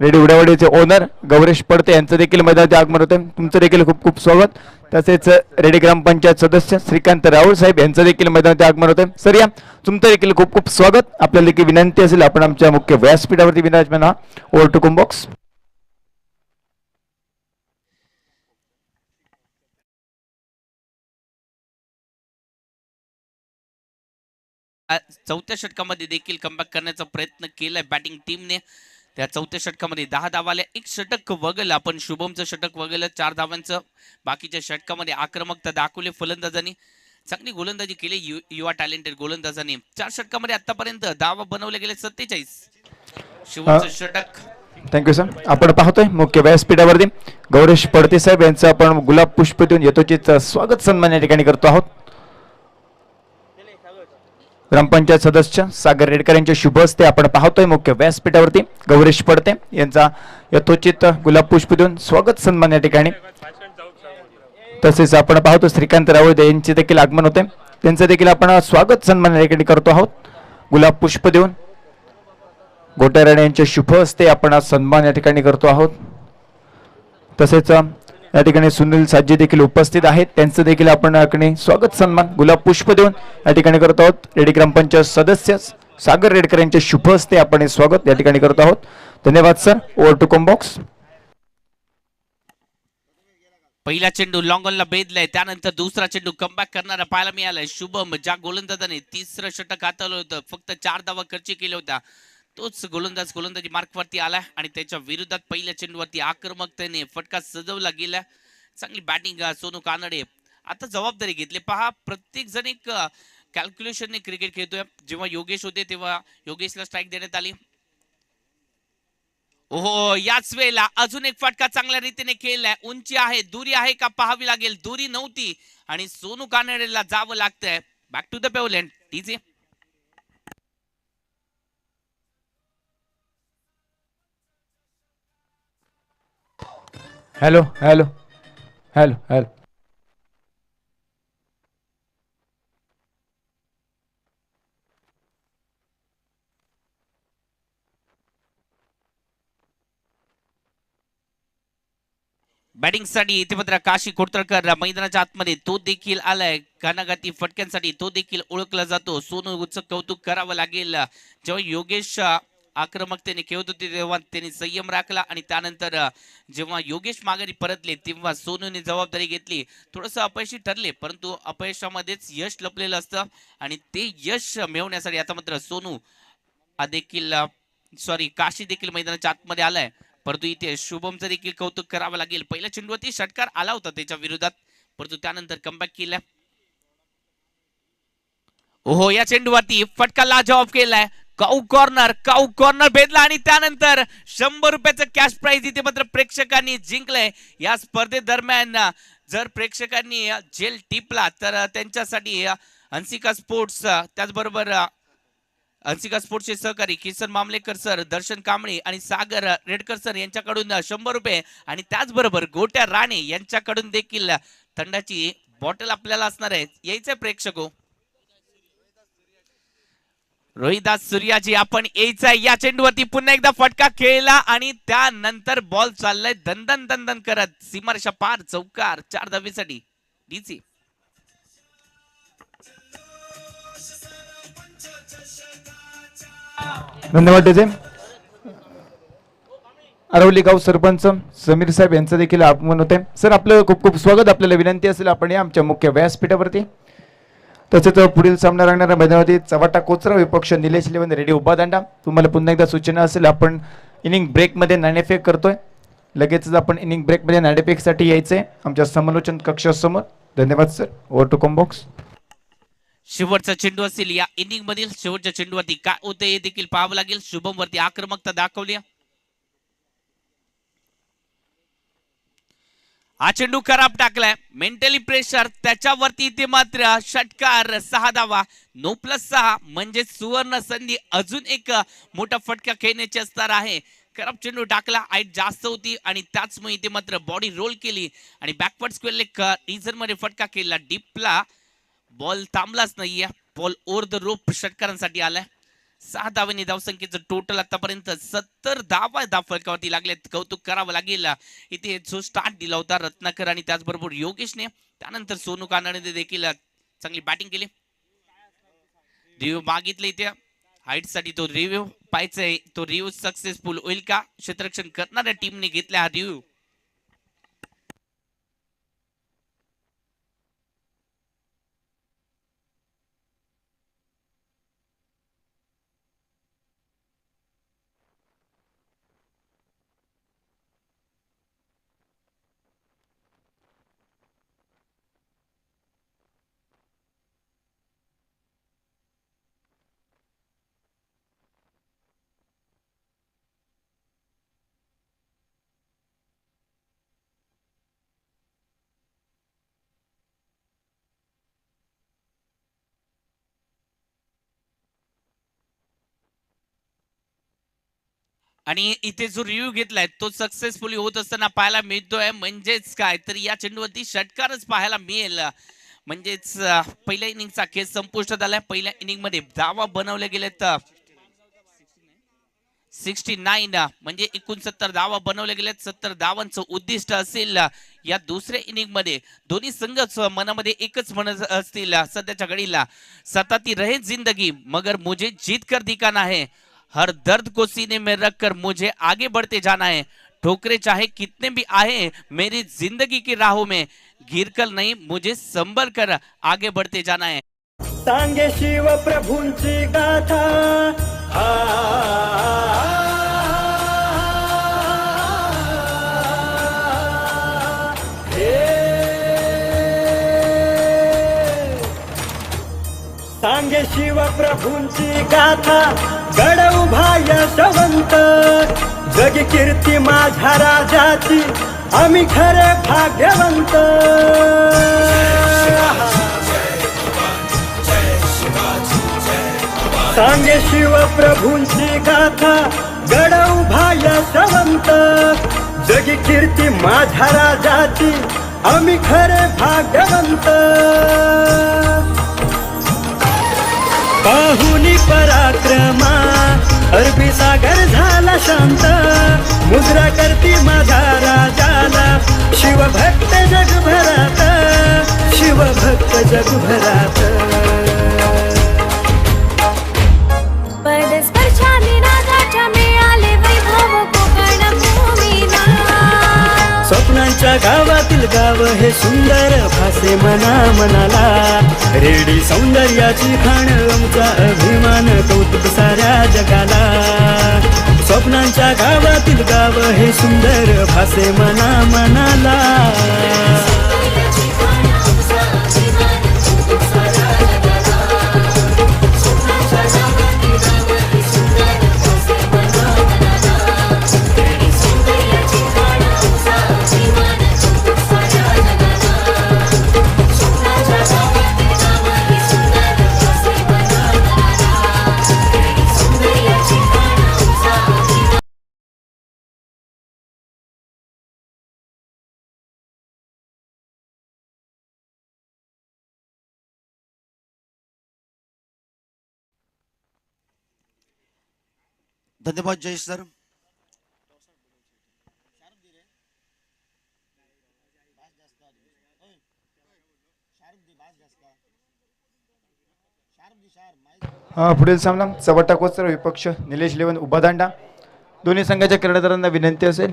रेडी उडावडीचे ओनर गौरेश पडते यांचं देखील मैदानात आगमन होते. तुमचं देखील खूप खूप स्वागत. तसेच रेडी ग्रामपंचायत सदस्य श्रीकांत राहुल साहेब यांचं देखील मैदानात आगमन होते. सर या तुमचं देखील खूप खूप स्वागत. आपल्याला देखील विनंती असेल आपण आमच्या मुख्य व्यासपीठावरती विराजमान व्हा. ओव्हर टू कुंबॉक्स. चौथ्या षटकामध्ये देखील कमबॅक करण्याचा प्रयत्न केलाय बॅटिंग टीमने. त्या चौथ्या षटकामध्ये 10 धावा आल्या, 1 षटक वगळलं आपण, शुभमचं षटक वगळलं 4 धावांचं. बाकीच्या षटकामध्ये आक्रमकता दाखवली फलंदाजांनी, चांगली गोलंदाजी केली युवा टॅलेंटेड गोलंदाजांनी. 4 षटकामध्ये आतापर्यंत धावा बनवले गेले 47. शुभमचं षटक. Thank you sir. आपण पाहतोय मुख्य व्यासपीठावरती गौरेश पडते साहेब यांचं आपण गुलाब पुष्प देऊन यथोचित स्वागत सन्मान या ठिकाणी करतो आहोत. ग्रामपंचायत सदस्य सागर रेडकर यांच्या शुभ हस्ते आपण पाहतोय मुख्य व्यासपीठावरती गौरेश पडते यांचा यथोचित गुलाब पुष्प देऊन स्वागत सन्मान या ठिकाणी. तसेच आपण पाहतो श्रीकांत रावळ यांचे देखील आगमन होते, त्यांचं देखील आपण स्वागत सन्मान या ठिकाणी करतो आहोत गुलाब पुष्प देऊन. गोटाराणे यांच्या शुभ हस्ते आपण सन्मान या ठिकाणी करतो आहोत. तसेच या ठिकाणी सुनील साजी देखील उपस्थित आहेत, त्यांचं देखील आपण स्वागत सन्मान गुलाब पुष्प देऊन या ठिकाणी करत आहोत. रेडी ग्रामपंचायत सदस्य सागर रेडकर यांच्या शुभ हस्ते आपण स्वागत या ठिकाणी करत आहोत. धन्यवाद सर. Over to combox. पहिला चेंडू लॉंग ऑनला बेदलाय, त्यानंतर दुसरा चेंडू कमबॅक करणारा पाहायला मिळालाय. शुभम ज्या गोलंदाजाने तिसरं षटक हाताळलं होतं, फक्त 4 धावा खर्च केल्या होत्या, तोच गोलंदाजी मार्कवरती आलाय आणि त्याच्या विरोधात पहिल्या चेंडूवरती आक्रमकतेने फटका सजवला गेला. चांगली बॅटिंग सोनू कानडे. आता जबाबदारी घेतली पहा, प्रत्येक जण एक कॅल्क्युलेशनने क्रिकेट खेळतोय. जेव्हा योगेश होते तेव्हा योगेशला स्ट्राईक देण्यात आली. ओहो, याच वेळेला अजून एक फटका चांगल्या रीतीने खेळलाय. उंची आहे, दुरी आहे का पाहावी लागेल. दुरी नव्हती आणि सोनू कानडेला जावं लागतंय. Back to the pavilion. TJ hello hello hello hello. बॅटिंगसाठी इथे मात्र काशी कोटरकर मैदानाच्या आतमध्ये, तो देखील आलाय. घानाघाती फटक्यांसाठी तो देखील ओळखला जातो. सोनूचं कौतुक करावं लागेल. जेव्हा योगेश आक्रमकतेने खेळत होते तेव्हा त्यांनी संयम राखला आणि त्यानंतर जेव्हा योगेश माघारी परतले तेव्हा सोनूने जबाबदारी घेतली. थोडंसं अपयशी ठरले, परंतु अपयशामध्येच यश लपलेलं असतं आणि ते यश मिळवण्यासाठी आता मात्र सोनू देखील काशी देखील मैदानाच्या आतमध्ये आलाय. परंतु इथे शुभमचं देखील कौतुक करावं लागेल. पहिल्या चेंडूवरती षटकार आला होता त्याच्या विरोधात, परंतु त्यानंतर कमबॅक केला. ओहो, या चेंडूवरती फटका लाजवाब केलाय. काऊ कॉर्नर भेदला आणि त्यानंतर 100 रुपयाचं कॅश प्राइज इथे मात्र प्रेक्षकांनी जिंकलंय. या स्पर्धेदरम्यान जर प्रेक्षकांनी जेल टिपला तर त्यांच्यासाठी हंसिका स्पोर्ट्स, त्याचबरोबर हंसिका स्पोर्ट्सचे सहकारी किसन मामलेकर सर, दर्शन कांबळे आणि सागर रेडकर सर यांच्याकडून 100 रुपये आणि त्याचबरोबर गोट्या राणे यांच्याकडून देखील थंडाची बॉटल आपल्याला असणार आहे. यायचंय प्रेक्षको. रोहिदास सूर्याजी आपण यायचंय. या चेंडूवरती पुन्हा एकदा फटका खेळला आणि त्यानंतर बॉल चाललाय दंदन दंदन करत सीमारेषा पार, चौकार 4 धावेसाठी डीसी. धन्यवाद डीजे. अरवली गाव सरपंच समीर साहेब यांचं देखील आगमन होते. सर आपलं खूप खूप स्वागत. आपल्याला विनंती असेल आपण या आमच्या मुख्य व्यासपीठावरती. तसेच पुढील सामना रंगणाऱ्या मैदानावरती चव्हाटा कोचरा विपक्ष निलेश लेवन रेडी उभा दांडा. तुम्हाला पुन्हा एकदा सूचना असेल, आपण इनिंग ब्रेकमध्ये नाणेफेक करतोय. लगेचच आपण इनिंग ब्रेकमध्ये नाणेफेकसाठी यायचंय आमच्या समालोचन कक्षासमोर. धन्यवाद सर. Over to combox. शेवटचा चेंडू असेल या इनिंग मधील. शेवटच्या चेंडूवरती काय होते हे देखील पाहावं लागेल. शुभम वरती आक्रमकता दाखवली. हा चेंडू खराब टाकलाय. मेंटली प्रेशर त्याच्यावरती ते मात्र षटकार 6 धावा. 9+6 म्हणजे सुवर्ण संधी. अजून एक मोठा फटका खेळण्याची असणार आहे. खराब चेंडू टाकला, हाईट जास्त होती आणि त्याचमुळे इथे मात्र बॉडी रोल केली आणि बॅकवर्ड स्क्वेअर लेग रिझन मध्ये फटका केला. डीपला बॉल थांबलाच नाहीये. बॉल ओव्हर द रोप षटकारांसाठी आलाय. 6 धावांनी धावसंख्येचं टोटल आतापर्यंत 70 धावा फलकावरती लागलेत. कौतुक करावं लागेल. इथे जो स्टार्ट दिला होता रत्नाकर आणि त्याचबरोबर योगेशने, त्यानंतर सोनू कानाडे देखील चांगली बॅटिंग केली. रिव्ह्यू मागितले इथे हाईट साठी. तो रिव्ह्यू पाहायचंय, तो रिव्ह्यू सक्सेसफुल होईल का? क्षेत्ररक्षण करणाऱ्या टीमने घेतला हा रिव्ह्यू. आणि इथे जो रिव्ह्यू घेतलाय तो सक्सेसफुली होत असताना पाहायला मिळतोय. म्हणजेच काय तर या चेंडूवरती षटकारच पाहायला मिळेल. म्हणजेच पहिल्या इनिंगचा खेळ संपुष्टात आलाय. पहिल्या इनिंग मध्ये धावा बनवले गेलेत 69, म्हणजे 69 धावा बनवले गेलेत. 70 धावांचं उद्दिष्ट असेल या दुसऱ्या इनिंग मध्ये. दोन्ही संघ मनामध्ये एकच म्हणत असतील सध्याच्या घडीला, सताती रहे जिंदगी मगर मुझे जीत कर दिखाना है. हर दर्द को सीने में रखकर मुझे आगे बढ़ते जाना है. ठोकरे चाहे कितने भी आए मेरी जिंदगी की राहों में, गिरकर नहीं मुझे संभल कर आगे बढ़ते जाना है. सांगे शिव प्रभूंची गाथा. सांगे शिव प्रभूंची गाथा. गड उभा यशवंत, जग कीर्ती माझ्या राजाची, आम्ही खरे भाग्यवंत. सांगे शिव प्रभूंची गाथा. गड उभा यशवंत, जगी कीर्ती माझ्या राजाची आम्ही खरे भाग्यवंत पाहुनी पराक्रमा अरबी सागर झाला शांत मुद्रा करती माझ्या राजाला शिवभक्त जगभरात शिवभक्त जगभरात पदस्पर्शाने राजाच्या मिळाले वैभव कोकण भूमीला स्वप्नांच्या गावातील गाव हे सुंदर भासे मना मनाला रेडी सौंदर्याची खाण आमचा अभिमान कौतुक साऱ्या जगाला स्वप्नांच्या गावातील गाव हे सुंदर भासे मना मनाला सौंदर्याची खाण आमचा अभिमान कौतुक साऱ्या जगाला. स्वप्नांच्या गावातील गाव हे सुंदर भासे मना मनाला. सौंदर्याची खाण आमचा अभिमान कौतुक साऱ्या जगाला. स्वप्नांच्या गावातील गाव हे सुंदर भासे मना मनाला. सौंदर्याची खाण आमचा अभिमान. धन्यवाद जयेश सर. पुढील सामना चवटा कोचर विपक्ष निलेश लेवन उभा दांडा. दोन्ही संघाच्या क्रीडादारांना विनंती असेल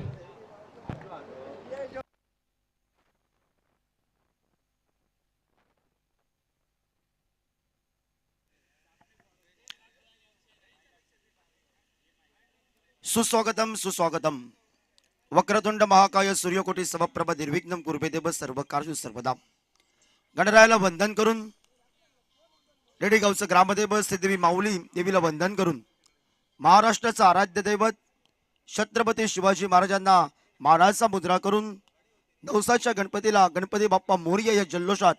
सुस्वागतम सुस्वागतम. वक्रतुंड महाकाय सूर्यकोटी समप्रभ निर्विघ्नं कुर्वेदेव सर्व कार्य सर्वदा. गणरायाला वंदन करून रेडी गावचं ग्रामदेव श्रीदेवी माऊली देवीला वंदन करून महाराष्ट्राचं आराध्य दैवत छत्रपती शिवाजी महाराजांना मानाचा मुद्रा करून नवसाच्या गणपतीला गणपती बाप्पा मोरया या जल्लोषात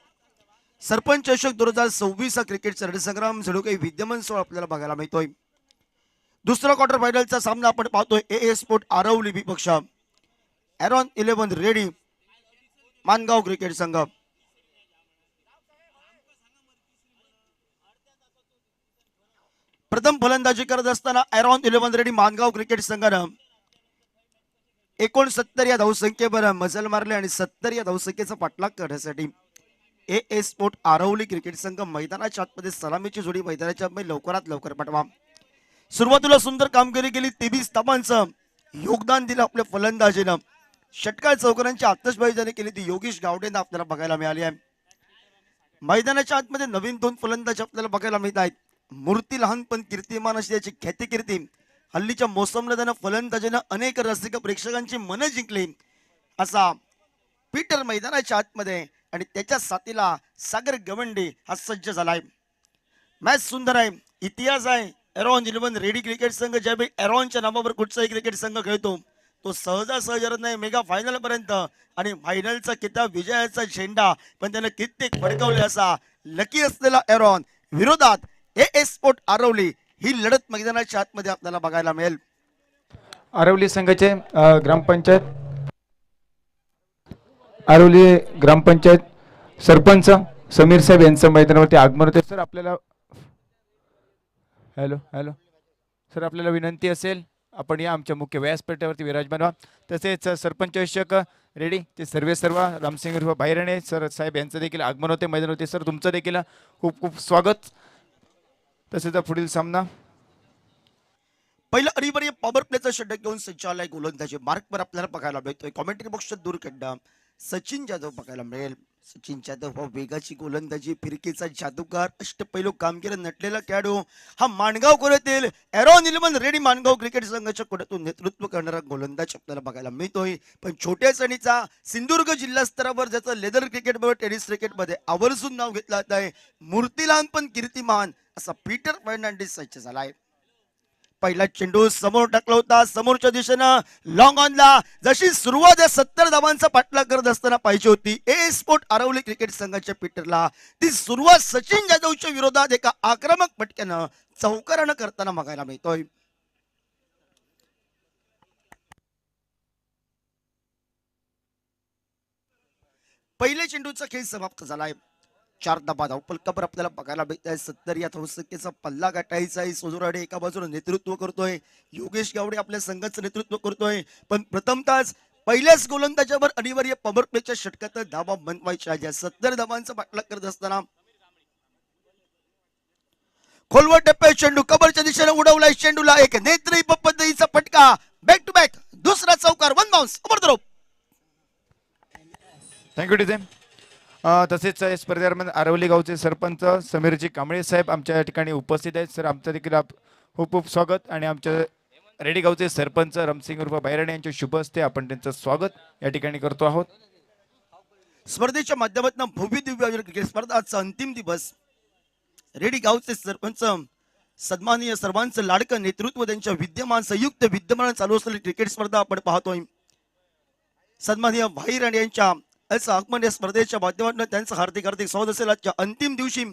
सरपंच चषक 2026 हा क्रिकेटचा रणसंग्राम जणू काही विद्यमान सोहळा आपल्याला बघायला मिळतोय. दुसरा क्वार्टर फायनलचा सामना आपण पाहतोय. ए स्पोर्ट आरवली विपक्ष एरॉन 11 रेडी मानगाव क्रिकेट संघ. प्रथम फलंदाजी करत असताना एरॉन 11 रेडी मानगाव क्रिकेट संघानं 69 या धावसंख्येवर मजल मारले आणि 70 या धावसंख्येचा पाठलाग करण्यासाठी ए स्पोर्ट आरवली क्रिकेट संघ मैदानाच्या आतमध्ये सलामीची जोडी मैदानाच्या आतमध्ये लवकरात लवकर पाठवा. सुरुवातीला सुंदर कामगिरी केली. 23 धावांचं योगदान दिलं आपल्या फलंदाजीनं. षटकार चौकारांची आतषबाजी ज्याने केली ती योगेश गावडेंना आपल्याला बघायला मिळाली आहे. मैदानाच्या आतमध्ये नवीन 2 फलंदाज आपल्याला बघायला मिळत आहेत. मूर्ती लहान पण कीर्तिमान अशी त्याची ख्याती कीर्ती. हल्लीच्या मोसमला त्यानं फलंदाजीनं अनेक रसिक प्रेक्षकांची मनं जिंकली. असा पीटर मैदानाच्या आतमध्ये आणि त्याच्या साथीला सागर गवंडी हा सज्ज झालाय. मॅच सुंदर आहे. इतिहास आहे. एरॉन 11 रेडी क्रिकेट संघ ज्यावेळी एरॉनच्या नावावर कुठचाही क्रिकेट संघ खेळतो तो सहजासहज हरत नाही मेगा फायनल पर्यंत. आणि फायनलचा किताब विजयाचा झेंडा पण त्यानं कित्येक फडकवले. असा लकी असलेला एरॉन विरोधात ए स्पोर्ट आरवली ही लढत मैदानाच्या आतमध्ये आपल्याला बघायला मिळेल. आरवली संघाचे ग्रामपंचायत सरपंच समीर साहेब यांचं मैदानावरती आगमन होते. सर आपल्याला हॅलो सर आपल्याला विनंती असेल आपण या आमच्या मुख्य व्यासपीठावरती विराजमान व्हा. तसेच सरपंच शिक्षक रेडी ते सर्व रामसिंग बाहेरणे सर साहेब यांचं देखील आगमन होते मैदान होते. सर तुमचं देखील खूप खूप स्वागत. तसेच पुढील सामना पहिला अनिवार्य पॉवर प्लेचा षटक घेऊन संचालक गोलंदाजी मार्कवर आपल्याला बघायला मिळतोय. कॉमेंट्री बॉक्सच्या दूरखंड सचिन जाधव बघायला मिळेल. सचिन जाधव हा वेगाची गोलंदाजी फिरकीचा जादूगार अष्टपैलू कामगिरी नटलेला खेळाडू हा माणगाव खोऱ्यातील एरॉन 11 रेडी माणगाव क्रिकेट संघाच्या कोड्यातून नेतृत्व करणारा गोलंदाज आपल्याला बघायला मिळतोय. पण छोट्या सणीचा सिंधुदुर्ग जिल्हा स्तरावर ज्याचं लेदर क्रिकेटमध्ये टेनिस क्रिकेटमध्ये आवर्जून नाव घेतलं जात आहे मूर्तीलान पण कीर्तिमान असा पीटर फर्नांडिस सज्ज झालाय. पहिला चेंडू समोर टाकला होता समोरच्या दिशेनं लॉंग ऑनला. जशी सुरुवात या 70 धावांचा पाठलाग करत असताना पाहिजे होती ए स्पोर्ट आरवली क्रिकेट संघाच्या पीटरला ती सुरुवात सचिन जाधवच्या विरोधात एका आक्रमक फटक्यानं चौकारानं करताना बघायला मिळतोय. पहिले चेंडूचा खेळ समाप्त झालाय. 4 धावा धावपलकावर आपल्याला बघायला मिळत आहे. 70 या धावसंख्येचा पल्ला गाठायचा आहे. सोजुराडे एका बाजूने नेतृत्व करतोय, योगेश गावडे आपल्या संघाचं नेतृत्व करतोय. पण प्रथमतःच पहिल्याच गोलंदाजावर अनिवार्य पॉवर प्लेच्या षटकात धावा बनवायच्या आहेत. 70 धावांचा पाठलाग करत असताना खोलवर टप्प्यात चेंडू कबरच्या दिशेने उडवलाय. चेंडूला एक नेत्री पद्धतीचा फटका, बॅक टू बॅक दुसरा चौकार, one bounce over the rope. Thank you TJ. तसेच या स्पर्धेदरम्यान आरवली गावचे सरपंच समीरजी कांबळे साहेब आमच्या या ठिकाणी उपस्थित आहेत. सर आमचं देखील खूप खूप स्वागत. आणि आमच्या रेडी गावचे सरपंच रमसिंग उर्फ बैराणे यांच्या शुभ हस्ते आपण त्यांचं स्वागत या ठिकाणी करतो आहोत. स्पर्धेच्या माध्यमातून भव्य दिव्य आयोजन क्रिकेट स्पर्धाचा अंतिम दिवस. रेडी गावचे सरपंच सन्माननीय सर्वांचं लाडकं नेतृत्व त्यांच्या संयुक्त विद्यमान चालू असलेली क्रिकेट स्पर्धा आपण पाहतोय. सन्माननीय भाईराणे यांच्या असं आगमन या स्पर्धेच्या माध्यमातून त्यांचं हार्दिक हार्दिक स्वागत असेल आजच्या अंतिम दिवशी.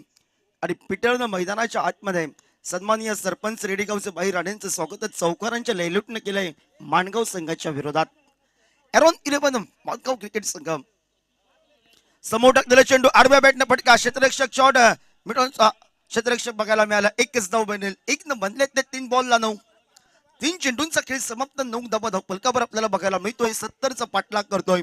आणि पिटळणं मैदानाच्या आतमध्ये सन्माननीय सरपंच रेडी गावचे भाईराणेंचं स्वागत चौकारांच्या लयलुटनं केलंय माणगाव संघाच्या विरोधात. एरॉन 11 माणगाव क्रिकेट संघ समोर टाकलेला चेंडू आडव्या बॅटनं फटका, क्षेत्ररक्षक शॉट मिटॉनचा क्षेत्ररक्षक बघायला मिळाला. एकच धाव बनेल. 1 न बनलेत 3 बॉलला 9. 3 चेंडूंचा खेळ समाप्त. 9 धावा धावपलकावर आपल्याला बघायला मिळतोय. 70चा पाठलाग करतोय.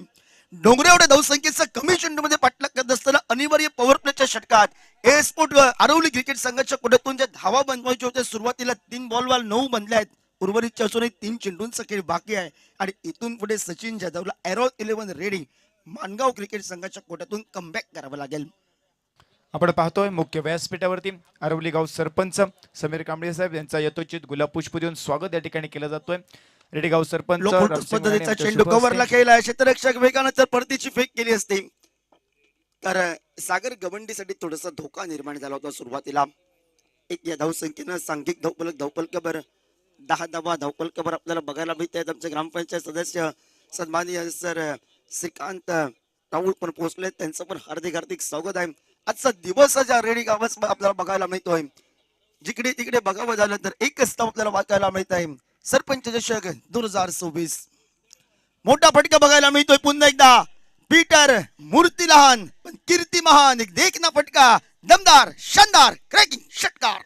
डोंगरे एवढ्या धावसंख्येचा कमी चेंडूमध्ये पाठलाग करत असताना अनिवार्य पॉवर प्लेच्या षटकात ए स्पोर्ट आरवली क्रिकेट संघाच्या कोट्यातून ज्या धावा बनवायच्या होत्या सुरुवातीला 3 बॉलवर 9 बनल्या आहेत. उर्वरितच्या असूनही 3 चेंडूंचा खेळ बाकी आहे. आणि इथून पुढे सचिन जाधवला एरो 11 रेडी माणगाव क्रिकेट संघाच्या कोट्यातून कमबॅक करावं लागेल. आपण पाहतोय मुख्य व्यासपीठावरती आरवली गाव सरपंच समीर कांबळे साहेब यांचा यथोचित गुलाब पुष्प देऊन स्वागत या ठिकाणी केलं जातोय. रेडी गाव सरपंच लोखंड पद्धतीचा चेंडू कव्हरला खेळला. क्षेत्ररक्षक वेगानं तर परतीची फेक केली असते तर सागर गवंडीसाठी थोडासा धोका निर्माण झाला होता सुरुवातीला. एक या धावसंख्येनं सांघिक धावपलकावर 10 धावा धावपलकावर आपल्याला बघायला मिळत आहेत. आमचे ग्रामपंचायत सदस्य सन्माननीय सर श्रीकांत राऊळ पण पोहोचले, त्यांचं पण हार्दिक हार्दिक स्वागत आहे. आजचा दिवस ज्या रेडी गावात आपल्याला बघायला मिळतोय. जिकडे तिकडे बघावं झालं तर एकच धाव आपल्याला बघायला मिळत आहे. सरपंच चषक 2026 मोठा फटका बघायला मिळतोय. पुन्हा एकदा पीटर मूर्ती लहान पण कीर्ती महान. एक देखना फटका, दमदार शानदार क्रॅकिंग षटकार.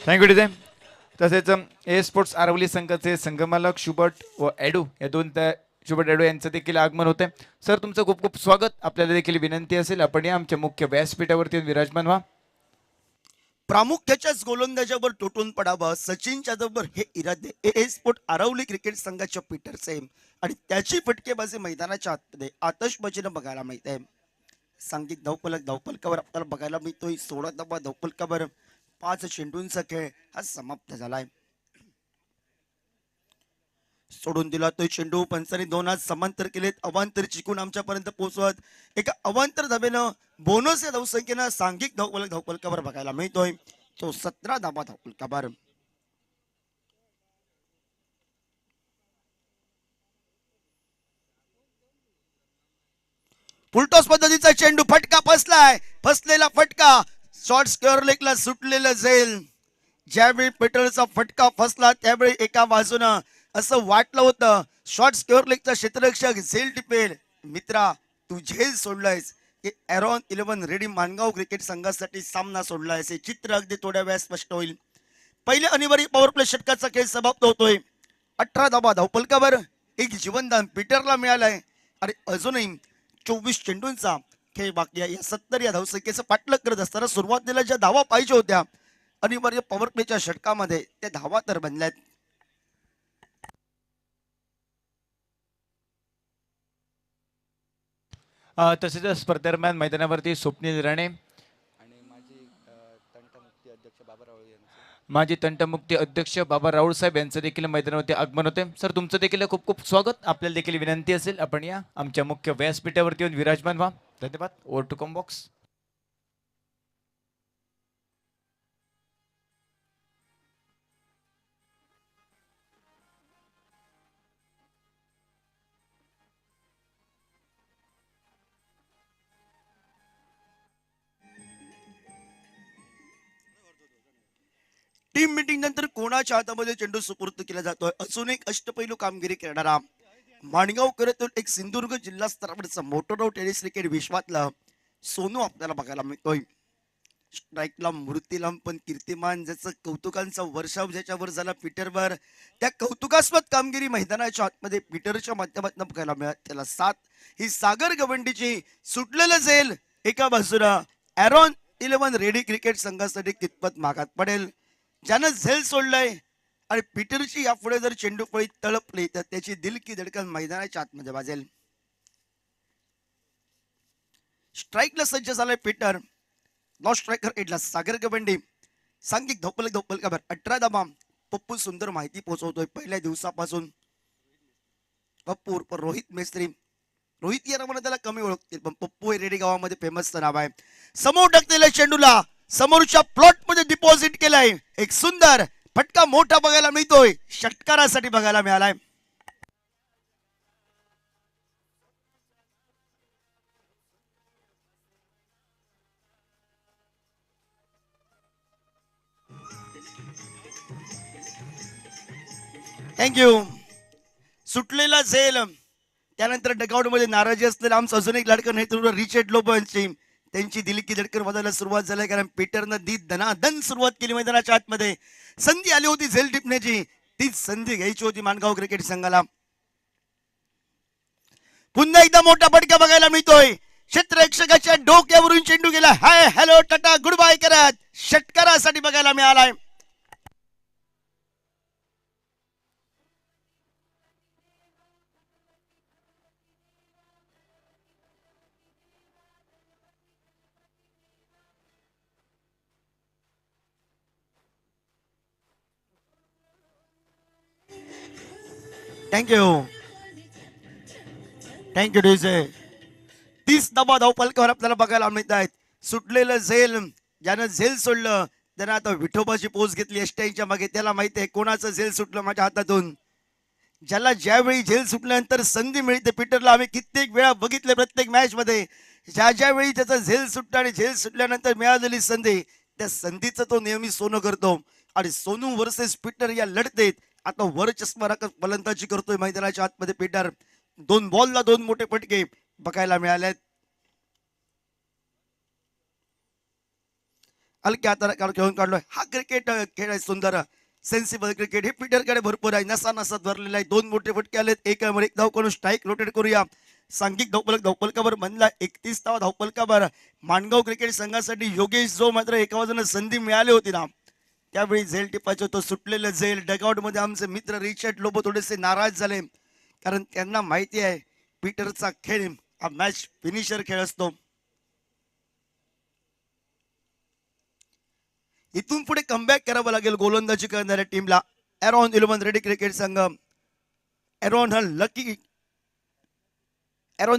Thank you TJ. तसेच ए स्पोर्ट्स आरवली संघाचे संघमालक शुबट व ॲडू या शुबट ॲडू यांचं देखील आगमन होते. सर तुमचं खूप खूप स्वागत. आपल्याला देखील विनंती असेल आपण या आमच्या मुख्य व्यासपीठावरती विराजमान व्हा. प्रामुख्याच्याच गोलंदाजावर तुटून पडावं सचिन जाधववर हे इरादे ए स्पोर्ट आरवली क्रिकेट संघाच्या पीटरचे आणि त्याची फटकेबाजी मैदानाच्या आतमध्ये आतषबाजीनं बघायला मिळत आहे. सांघिक धावपलकावर आपल्याला बघायला मिळतोय. 16 धावा धावपलकावर 5 चेंडूंचा खेळ हा समाप्त झालाय. सोडून दिला तो चेंडू. पंचांनी 2 हात समांतर केलेत. अवांतर चिकून आमच्यापर्यंत पोहोचवत एका अवांतर धावेनं बोनस या धावसंख्येनं सांघिक धावपलकावर बघायला मिळतोय. तो 17 धावा धावपलकावर. फुलटॉस पद्धतीचा चेंडू फटका फसलाय. फसलेला फटका शॉर्ट स्क्वेअर लेगला सुटलेलं जाईल. ज्यावेळी पेटलचा फटका फसला त्यावेळी एका बाजूनं असं वाटलं होतं शॉर्ट स्क्वेअर लेगचा क्षेत्ररक्षक झेल टिपेल. मित्रा तू झेल सोडलायस. एरॉन 11 रेडी माणगाव क्रिकेट संघासाठी सामना सोडलायस. हे चित्र अगदी थोड्या वेळात स्पष्ट होईल. पहिले अनिवार्य पॉवर प्ले षटकाचा खेळ समाप्त होतोय. 18 धावा धावपलकावर एक जीवनदान पीटरला मिळालंय आणि अजूनही 24 चेंडूंचा खेळ बाकी आहे. या 70 या धावसंख्येचं पाठलाग करत असताना सुरुवातीला ज्या धावा पाहिजे होत्या अनिवार्य पॉवर प्लेच्या षटकामध्ये त्या धावा तर बनल्यात. तसेच स्पर्धेदरम्यान मैदानावरती स्वप्नील राणे आणि माजी तंटमुक्ती अध्यक्ष बाबा राऊळ साहेब यांचं देखील मैदानावरती आगमन होते. सर तुमचं देखील खूप खूप स्वागत. आपल्याला देखील विनंती असेल आपण या आमच्या मुख्य व्यासपीठावरती येऊन विराजमान व्हा. धन्यवाद. Over to comm box. Team meeting नंतर कोणाच्या हातामध्ये चेंडू सुपूर्द केला जातोय? अजून एक अष्टपैलू कामगिरी करणारा माणगावकरातून एक सिंधुदुर्ग जिल्हा स्तरावरचा मोटरगाव टेनिस क्रिकेट विश्वातला सोनू आपल्याला बघायला मिळतोय. स्ट्राईकला मूर्तीलाम पण कीर्तिमान, ज्याचं कौतुकांचा वर्षाव ज्याच्यावर झाला पीटरवर, त्या कौतुकास्पद कामगिरी मैदानाच्या आतमध्ये पीटरच्या माध्यमातून बघायला मिळत. त्याला साथ ही सागर गवंडीची सुटलेलं झेल एका बाजूला ॲरॉन 11 रेडी क्रिकेट संघासाठी कितपत मागात पडेल. ज्यानं झेल सोडलंय आणि पीटरची यापुढे जर चेंडू फळी तळपली तर त्याची दिल की धडकन मैदानाच्या आतमध्ये वाजेल. स्ट्राईकला सज्ज झालाय पीटर. नॉ स्ट्रायकर एडला सागर गवंडी. सांघिक धोपल का 18 धावा. पप्पू सुंदर माहिती पोहोचवतोय पहिल्या दिवसापासून. पप्पू उर्फ रोहित मेस्त्री. रोहित या नावाने त्याला कमी ओळखतील, पण पप्पू हे रेडी गावामध्ये फेमस नाव आहे. समोर टाकलेल्या चेंडूला समोरच्या प्लॉट मध्ये डिपॉझिट केलाय. एक सुंदर फटका मोठा बघायला मिळतोय, षटकारासाठी बघायला मिळालाय. थँक्यू. सुटलेला झेल, त्यानंतर डगआउट मध्ये नाराजी असलेला आमचं अजून एक लाडकं नेतृत्व रिचर्ड लोबनची. त्यांची दिल की धडकन वाजायला सुरुवात झाली, कारण पीटरनं दी धनाधन सुरुवात केली मैदानाच्या आतमध्ये. संधी आली होती झेल टिपण्याची, तीच संधी घ्यायची होती माणगाव क्रिकेट संघाला. पुन्हा एकदा मोठा फटका बघायला मिळतोय. क्षेत्ररक्षकाच्या डोक्यावरून चेंडू गेला hi hello tata good bye करत षटकारासाठी बघायला मिळालाय. Thank you DJ. 30 धावा धावपलकावर आपल्याला बघायला मिळत आहेत. सुटलेलं झेल, ज्यानं झेल सोडलं त्यानं आता विठोबाची पोच घेतली अष्टाईच्या मागे. त्याला माहिती आहे कोणाचं झेल सुटलं माझ्या हातातून. ज्याला ज्यावेळी झेल सुटल्यानंतर संधी मिळते, पीटरला आम्ही कित्येक वेळा बघितले प्रत्येक मॅच मध्ये, ज्यावेळी त्याचा झेल सुटला आणि झेल सुटल्यानंतर मिळालेली संधी, त्या संधीचं तो नेहमी सोनं करतो. आणि सोनू वर्सेस पीटर या लढतीत आता वर चष्मा राखत फलंदाजी करतोय मैदानाच्या आतमध्ये पीटर. 2 बॉलला 2 मोठे फटके बघायला मिळालेत. हलक्या हाताला खेळून काढलोय. हा क्रिकेट खेळ आहे सुंदर सेन्सिबल क्रिकेट. हे पीटरकडे भरपूर आहे, नसा नसात भरलेला आहे. 2 मोठे फटके आलेत. एक धाव करून स्ट्राईक रोटेट करूया. सांघिक धावपलकावर बनला 31 धावा धावपलकावर. माणगाव क्रिकेट संघासाठी योगेश जो मात्र एका बाजूने संधी मिळाली होती ना, त्यावेळी झेल टिपायचं तो सुटलेलं झेल. डगआउट मध्ये आमचे मित्र रिचर्ड लोबो थोडेसे नाराज झाले, कारण त्यांना माहिती आहे पीटरचा खेळ हा मॅच फिनिशर खेळ असतो. इथून पुढे कमबॅक करावं लागेल गोलंदाजी करणाऱ्या टीमला. ॲरॉन 11 रेडी क्रिकेट संघ. ॲरॉन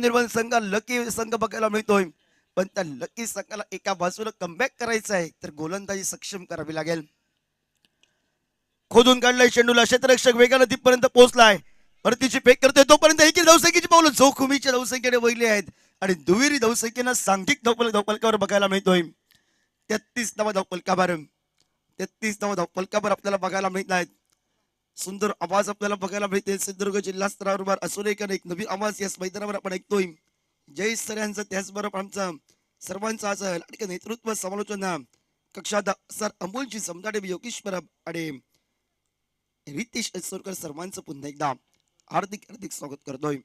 11 संघ लकी संघ बघायला मिळतोय, पण त्या लकी संघाला एका बाजूला कमबॅक करायचं आहे तर गोलंदाजी सक्षम करावी लागेल. खोदून काढलाय चेंडूला, क्षेत्ररक्षक वेगानं तिथपर्यंत पोहोचलाय. परतीची फेक करतोय, तोपर्यंत एकी धावसंख्येची पावलं जोखमीच्या धावसंख्येने वहिली आहेत आणि दुहेरी धावसंख्येनं सांघिक धावपलकावर बघायला मिळतोय. 33 धावा धावपलकावर. 33 धावा धावपलकावर आपल्याला बघायला मिळत आहेत. सुंदर आवाज आपल्याला बघायला मिळते सिंधुदुर्ग जिल्हा स्तरावर असून एक नवीन आवाज याच मैदानावर आपण ऐकतोय. जय सर यांचं, त्याचबरोबर आमचा सर्वांचा आज लाडकं नेतृत्व समालोचन कक्षात सर अमोलजी समजाडे, योगेश्वर आणि रितेश सोरकर सर्वांचं पुन्हा एकदा हार्दिक स्वागत करतोय.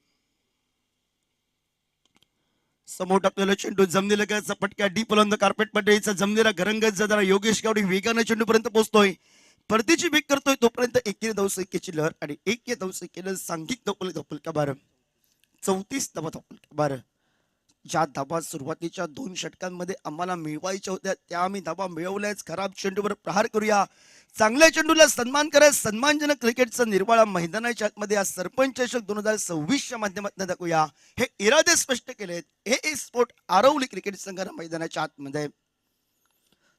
समोर टाकलेला चेंडू जमनीला लगाचा फटका डीप ऑन द कार्पेट पट्टीचा जमनीला घरंगत जाणारा योगेश गावडे वेगाने चेंडू पर्यंत पोहोचतोय. परतीची बेक करतोय, तोपर्यंत एकेरी धावसंख्येची लहर आणि एक धावसंख्येनं सांघिक धावपलकावर 34 धावा धावपलकावर. ज्या धावा सुरुवातीच्या 2 षटकांमध्ये आम्हाला मिळवायच्या होत्या त्या आम्ही धावा मिळवल्याच. खराब चेंडूवर प्रहार करूया, चांगल्या चेंडूला सन्मान करा. सन्मानजनक क्रिकेटचा निर्वाळा मैदानाच्या आतमध्ये आज सरपंच चषक 2026च्या माध्यमातून दाखवूया, हे इरादे स्पष्ट केलेत हे स्पोर्ट आरवली क्रिकेट संघाने मैदानाच्या आतमध्ये.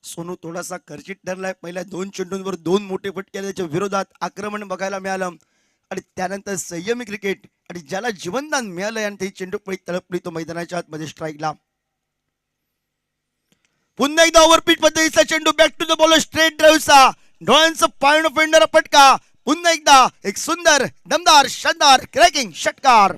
सोनू थोडासा खर्चित ठरलाय. पहिल्या 2 चेंडूंवर 2 मोठे फटके, त्याच्या विरोधात आक्रमण बघायला मिळालं आणि त्यानंतर संयमी क्रिकेट आणि ज्याला जीवनदान मिळालंय आणि ते चेंडू पळी तळपली तो मैदानाच्या आतमध्ये स्ट्राईकला. पुन्हा एकदा ओव्हरपीच पद्धतीचा चेंडू back to the ball, straight ड्राईव्हचा डोळ्यांचं पाळणं फेडणारा पटका, पुन्हा एकदा एक सुंदर दमदार शानदार क्रॅकिंग षटकार.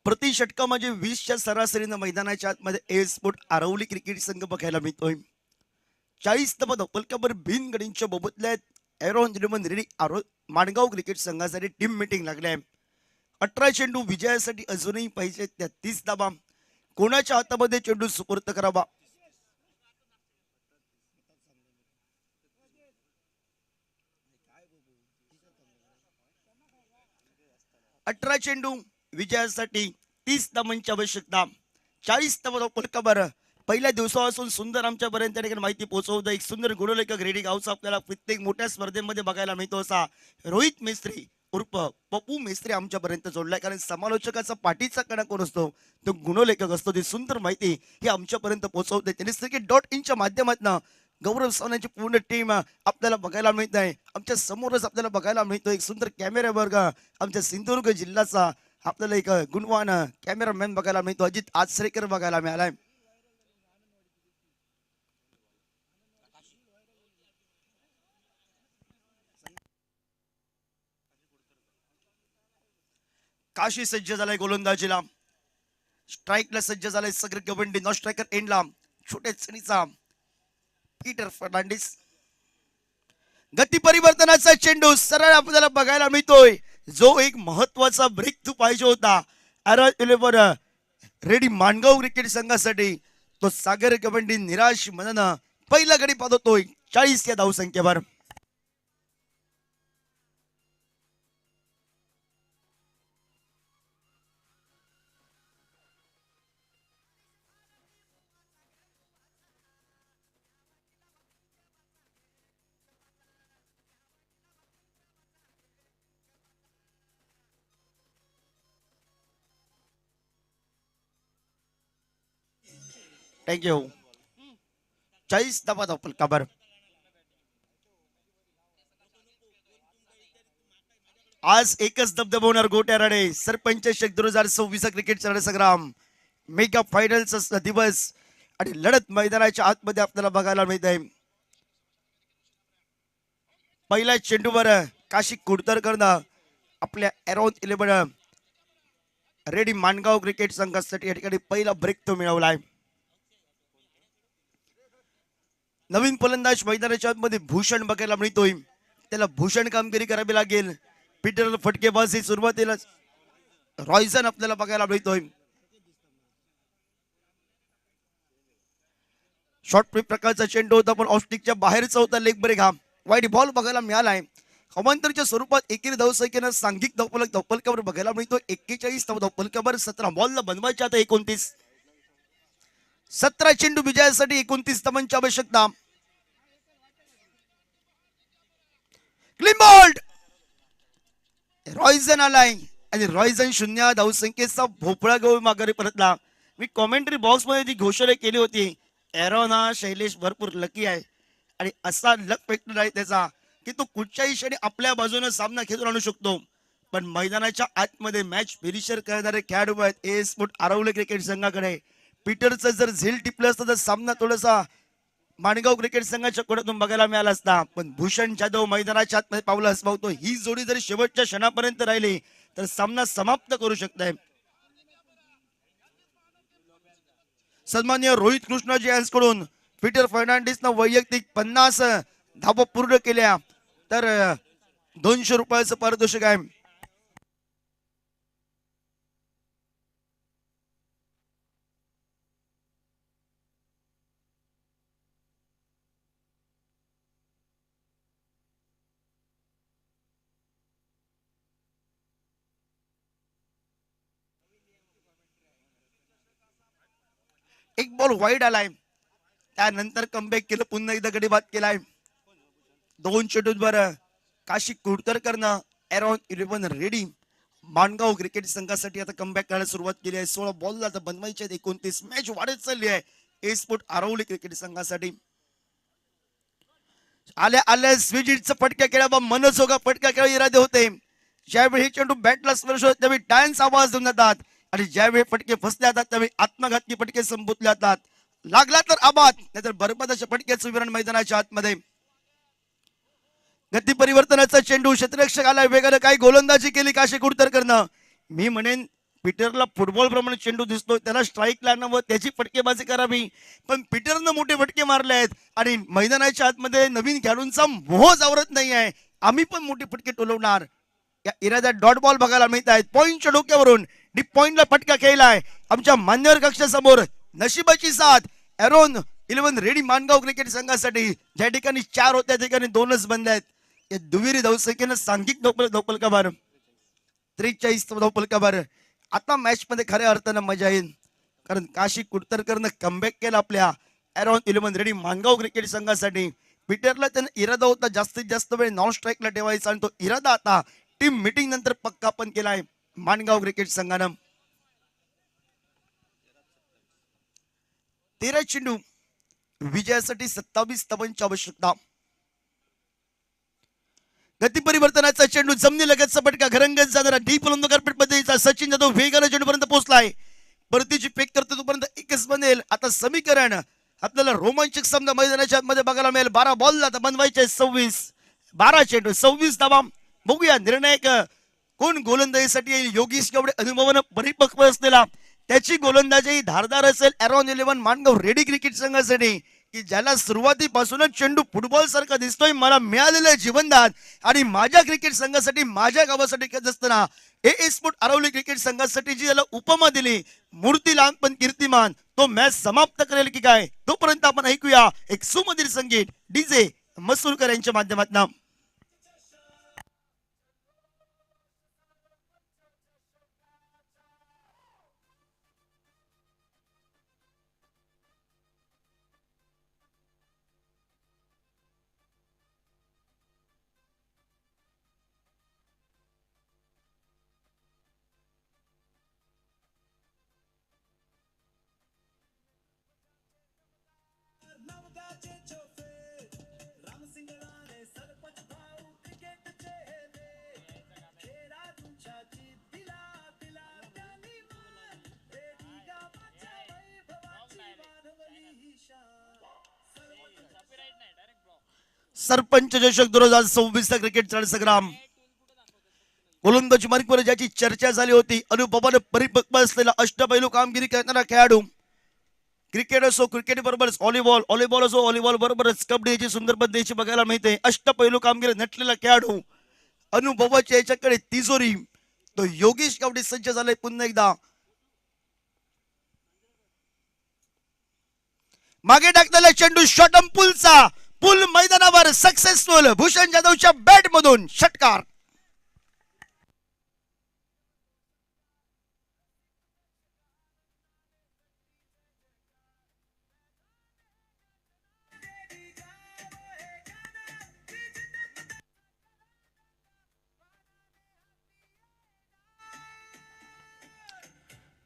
प्रति षटका म्हणजे 20च्या सरासरीनं मैदानाच्या आतमध्ये ए स्पोर्ट आरवली क्रिकेट संघ बघायला मिळतोय. 40 धावपलकावर बिनगडींच्या बोबतल्यात. Aaron eleven ready Mangaon cricket संघासाठी टीम मीटिंग लागल्या. 18 चेंडू विजयासाठी अजूनही पाहिजे 33 धावा. कोणाच्या हातामध्ये चेंडू सुपूर्द करावा. अठरा चेंडू विजयासाठी 30 धावांची आवश्यकता. 40 धावा फलकावर पहिल्या दिवसापासून सुंदर आमच्यापर्यंत माहिती पोहोचवतं. एक सुंदर गुणलेखक रेडी गावचा आपल्याला प्रत्येक मोठ्या स्पर्धेमध्ये बघायला मिळतो असा रोहित मेस्त्री उर्फ पप्पू मेस्त्री आमच्यापर्यंत जोडलाय. कारण समालोचकाचा पाठीचा कणा कोण असतो, तो गुणलेखक असतो. ती सुंदर माहिती ही आमच्यापर्यंत पोहोचवते. टेनिस क्रिकेट .inच्या माध्यमातून गौरव सावंतची पूर्ण टीम आपल्याला बघायला मिळत आहे. आमच्या समोरच आपल्याला बघायला मिळतो एक सुंदर कॅमेरा वर्ग आमच्या सिंधुदुर्ग जिल्ह्याचा. आपल्याला एक गुणवान कॅमेरामॅन बघायला मिळतो. अजित आचरेकर बघायला मिळालाय. काशी सज्ज झालाय गोलंदाजीला. स्ट्राईकला सज्ज झालाय सगर गवंडी. नॉन स्ट्रायकर एंडला छोटे चणीचा पीटर फर्नांडिस. गती परिवर्तनाचा चेंडू सरळ आपल्याला बघायला मिळतोय. जो एक महत्वाचा ब्रेक थ्रू पाहिजे होता रेडी माणगाव क्रिकेट संघासाठी, तो सागर गवंडी निराश मनानं पहिला गडी पाहतोय 40 या धावसंख्येवर. थँक्यू. 40 धावा फलकावर. आज एकच दबदबवणार गोट्या राणे. सरपंच शेख 2026 क्रिकेट रणसंग्राम मेगा फायनलचा दिवस आणि लढत मैदानाच्या आतमध्ये आपल्याला बघायला मिळत आहे. पहिल्या चेंडूवर काशी कुडतरकरनं आपल्या Aaron eleven ready Mangaon cricket संघासाठी या ठिकाणी पहिला ब्रेक तो मिळवलाय. नवीन फलंदाज मैदानाच्या आतमध्ये भूषण बघायला मिळतोय. त्याला भूषण कामगिरी करावी लागेल. पीटर फटकेबाजी सुरुवातीला रॉयझन आपल्याला बघायला मिळतोय. शॉर्ट फ्लिप प्रकारचा चेंडू होता पण ऑस्टिकच्या बाहेरचा होता. लेग ब्रेक हा वाईट बॉल बघायला मिळालाय. हवांतरच्या स्वरूपात एकेरी धावसंख्येनं सांघिक धावफलकावर बघायला मिळतो 41 धावफलकावर. 17 बॉलला बनवायचे आता 29. 17 चेंडू विजयासाठी 29 धावांची आवश्यकता. Clean bold. रॉयझन आलाय आणि रॉयझन 0 धावसंख्येचा भोपळा गवळी माघारी परतला. मी कॉमेंट्री बॉक्स मध्ये ती घोषणा केली होती. एरोन हा शैलेश भरपूर लकी आहे आणि असा लक फॅक्टर आहे त्याचा की तो कुठच्याही क्षणी आपल्या बाजूने सामना खेळून आणू शकतो. पण मैदानाच्या आतमध्ये मॅच फिनिशर करणारे खेळाडू आहेत ए स्पोर्ट आरवले क्रिकेट संघाकडे. पीटरचं जर झेल टिपलं असतं तर सामना थोडासा माणगाव क्रिकेट संघाच्या कोणातून बघायला मिळाला असता. पण भूषण जाधव मैदानाच्या आतमध्ये पावलं असतो. ही जोडी जर शेवटच्या क्षणापर्यंत राहिली तर सामना समाप्त करू शकते. सन्माननीय रोहित कृष्णाजी यांच्याकडून पीटर फर्नांडिसनं वैयक्तिक 50 धावा पूर्ण केल्या तर 200 रुपयाचं पारितोषिक आहे. एक बॉल वाईड आलाय. त्यानंतर कमबॅक केलं. पुन्हा एकदा गडी बाद केलाय. 2 चेंडूंवर काशी कुडतरकरनं अरॉन 11 रेडी माणगाव क्रिकेट संघासाठी आता कमबॅक करायला सुरुवात केली आहे. 16 बॉलला आता बनवायचे 29 मॅच वाढत चालली आहे ए स्पोर्ट आरवली क्रिकेट संघासाठी. आल्या आल्या स्विजिटचा फटका खेळा बा मनसोगा फटका खेळ इरादे होते. ज्यावेळी हे चेंडू बॅटला स्पर्श होत त्यावेळी डान्स आवाज देऊन जातात आणि ज्यावेळी फटके फसले जातात त्यावेळी आत्मघातकी फटके संबोधले जातात. लागला तर आबाद नाहीतर बरबाद अशा फटक्याचं विवरण मैदानाच्या आतमध्ये. गती परिवर्तनाचा चेंडू क्षेत्ररक्षक आला वेगानं काही गोलंदाजी केली काशी कुडतरकरनं. मी म्हणेन पीटरला फुटबॉल प्रमाणे चेंडू दिसतोय त्याला स्ट्राईक लावणं व त्याची फटकेबाजी करावी पण पीटरनं मोठे फटके मारले आहेत आणि मैदानाच्या आतमध्ये नवीन खेळाडूंचा मोह जावरत नाही आहे. आम्ही पण मोठे फटके टोलवणार. या इराद्यात डॉट बॉल बघायला मिळत आहेत. पॉईंटच्या डोक्यावरून डीप पॉईंटला फटका खेळलाय आमच्या मान्यवर कक्षासमोर. नशिबाची साथ अरॉन 11 रेडी माणगाव क्रिकेट संघासाठी. ज्या ठिकाणी 4 होत्या त्या ठिकाणी 2च बनले आहेत. या दुहेरी धावसंख्येनं सांघिक धावपलकाबार 43 धावपलकाबार. आता मॅच मध्ये खऱ्या अर्थानं मजा येईल कारण काशी कुडतरकरनं कमबॅक केला आपल्या अरॉन 11 रेडी माणगाव क्रिकेट संघासाठी. पीटरला त्यानं इरादा होता जास्तीत जास्त वेळ नॉन स्ट्राईकला ठेवायचा आणि तो इरादा आता टीम मीटिंग नंतर पक्का पण केलाय माणगाव क्रिकेट संघानं. 13 चेंडू विजयासाठी 27 धावांची आवश्यकता. गती परिवर्तनाचा चेंडू जमनी लगतचा फटका घरंगत जाणारा डीप लंब कार्पेट पद्धतीचा सचिन जाधव वेगानं चेंडूपर्यंत पोहोचलाय. परतीची फेक करतो तोपर्यंत एकच बनेल. आता समीकरण आपल्याला रोमांचक सामना मैदानाच्या आतमध्ये बघायला मिळेल. 12 बॉल आता बनवायचे 12 चेंडू 26 धावा. बघूया निर्णायक कोण गोलंदाजीसाठी येईल. योगेश केवढे अनुभवानं परिपक्व असलेला त्याची गोलंदाजी धारदार असेल अरॉन 11 माणगाव रेडी क्रिकेट संघासाठी की ज्याला सुरुवातीपासूनच चेंडू फुटबॉल सारखा दिसतोय. मला मिळालेलं जीवनदान आणि माझ्या क्रिकेट संघासाठी माझ्या गावासाठी खेळत असताना ए स्पोर्ट आरवली क्रिकेट संघासाठी जी त्याला उपमा दिली मूर्ती लहान पण कीर्तिमान तो मॅच समाप्त करेल की काय तोपर्यंत आपण ऐकूया एक सुमधुर संगीत डीजे मसूरकर यांच्या माध्यमातून. सरपंच चषक 2026 क्रिकेट संग्राम गोलंदाजी मार्गवर ज्याची चर्चा झाली होती अनुभवानं परिपक्व असलेला अष्टपैलू कामगिरी करणारा खेळाडू. क्रिकेट असो क्रिकेट बरोबरच व्हॉलीबॉल असो व्हॉलीबॉल बरोबरच कबड्डी याची सुंदर पद्धतीची बघायला मिळते. अष्टपैलू कामगिरी नटलेला खेळाडू अनुभवाच्या याच्याकडे तिजोरी तो योगेश गावडे सज्ज झालाय पुन्हा एकदा. मागे टाकलेला चेंडू शॉटम पुलचा पुल मैदानावर सक्सेसफुल. भूषण जाधवच्या बॅट मधून षटकार.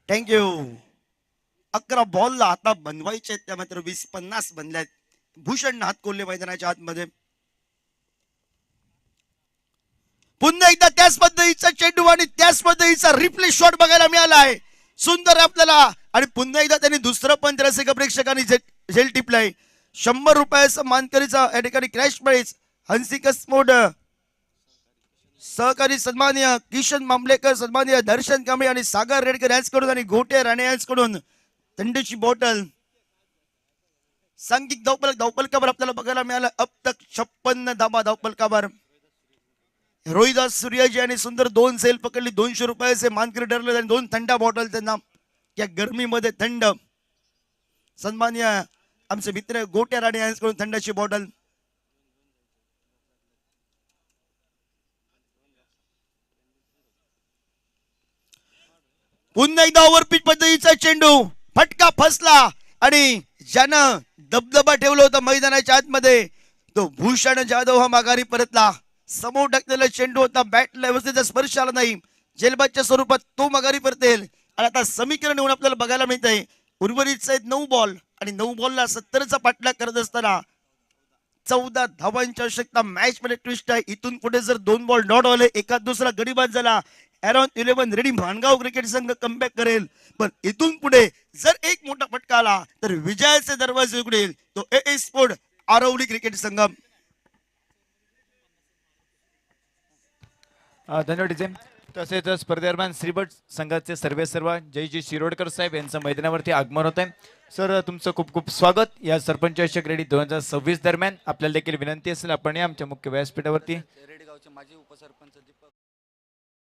थँक्यू. 11 बॉलला आता बनवायचे त्या मात्र 20-50 बनल्यात. भूषण हात कोल्हे मैदानाच्या आतमध्ये. पुन्हा एकदा त्याच पद्धतीचा चेंडू आणि त्याच पद्धतीचा रिप्ले शॉट बघायला मिळाला आहे. सुंदर आपल्याला आणि पुन्हा एकदा त्यांनी दुसरं पण रसिक प्रेक्षकांनी झेल टिपलाय. 100 रुपयाचा मानकरीचा या ठिकाणी क्रॅश प्राइज हंसिकस मोड सहकारी सन्माननीय किशन मामलेकर सन्माननीय दर्शन कांबळे आणि सागर रेडकर यांच्याकडून आणि गोटे राणे यांच्याकडून थंडीची बॉटल. सांघिक धावपलकावर आपल्याला बघायला मिळालं अब तक 56 धाबा धावपलकावर. रोहिदास सूर्याजी यांनी सुंदर 2 सेल पकडली. 200 रुपयाचे मानकरी ठरले आणि 2 थंडा बॉटल त्यांना या गर्मीमध्ये थंड. सन्माननीय आमचे मित्र गोट्या राणे यांच्याकडून थंडाची बॉटल. पुन्हा एकदा ओव्हरपिच पद्धतीचा चेंडू फटका फसला आणि ज्यानं दबदबा ठेवला होता मैदानाच्या आतमध्ये तो भूषण जाधव हा माघारी परतला. समोर टाकलेला चेंडू होता, बॅटला व्यवस्थित स्पर्श आला नाही, जेलबादच्या स्वरूपात तो माघारी परतेल. आणि आता समीकरण होऊन आपल्याला बघायला मिळत आहे उर्वरित आहेत 9 बॉल आणि 9 बॉलला 70चा पाठलाग करत असताना 14 धावांची आवश्यकता. मॅच मध्ये ट्विस्ट आहे, इथून पुढे जर 2 बॉल नॉट आले, एका दुसरा गडी बाद झाला, अराउंड 11 रेडी माणगाव क्रिकेट संघ कमबॅक करेल. पण इथून पुढे जर एक मोठा फटका आला तर विजयाचे दरवाजे उघडेल तो ए स्पोर्ट आरवली क्रिकेट संघ. धन्यवाद डीजे. तसेच स्पर्धेदरम्यान श्रीभट संघाचे सर्वेसर्वा जयजी शिरोडकर साहेब यांचं मैदानावरती आगमन होत आहे. सर तुमचं खूप खूप स्वागत या सरपंच चषक रेडी 2026 दरम्यान. आपल्याला देखील विनंती असेल आपण या आमच्या मुख्य व्यासपीठावरती.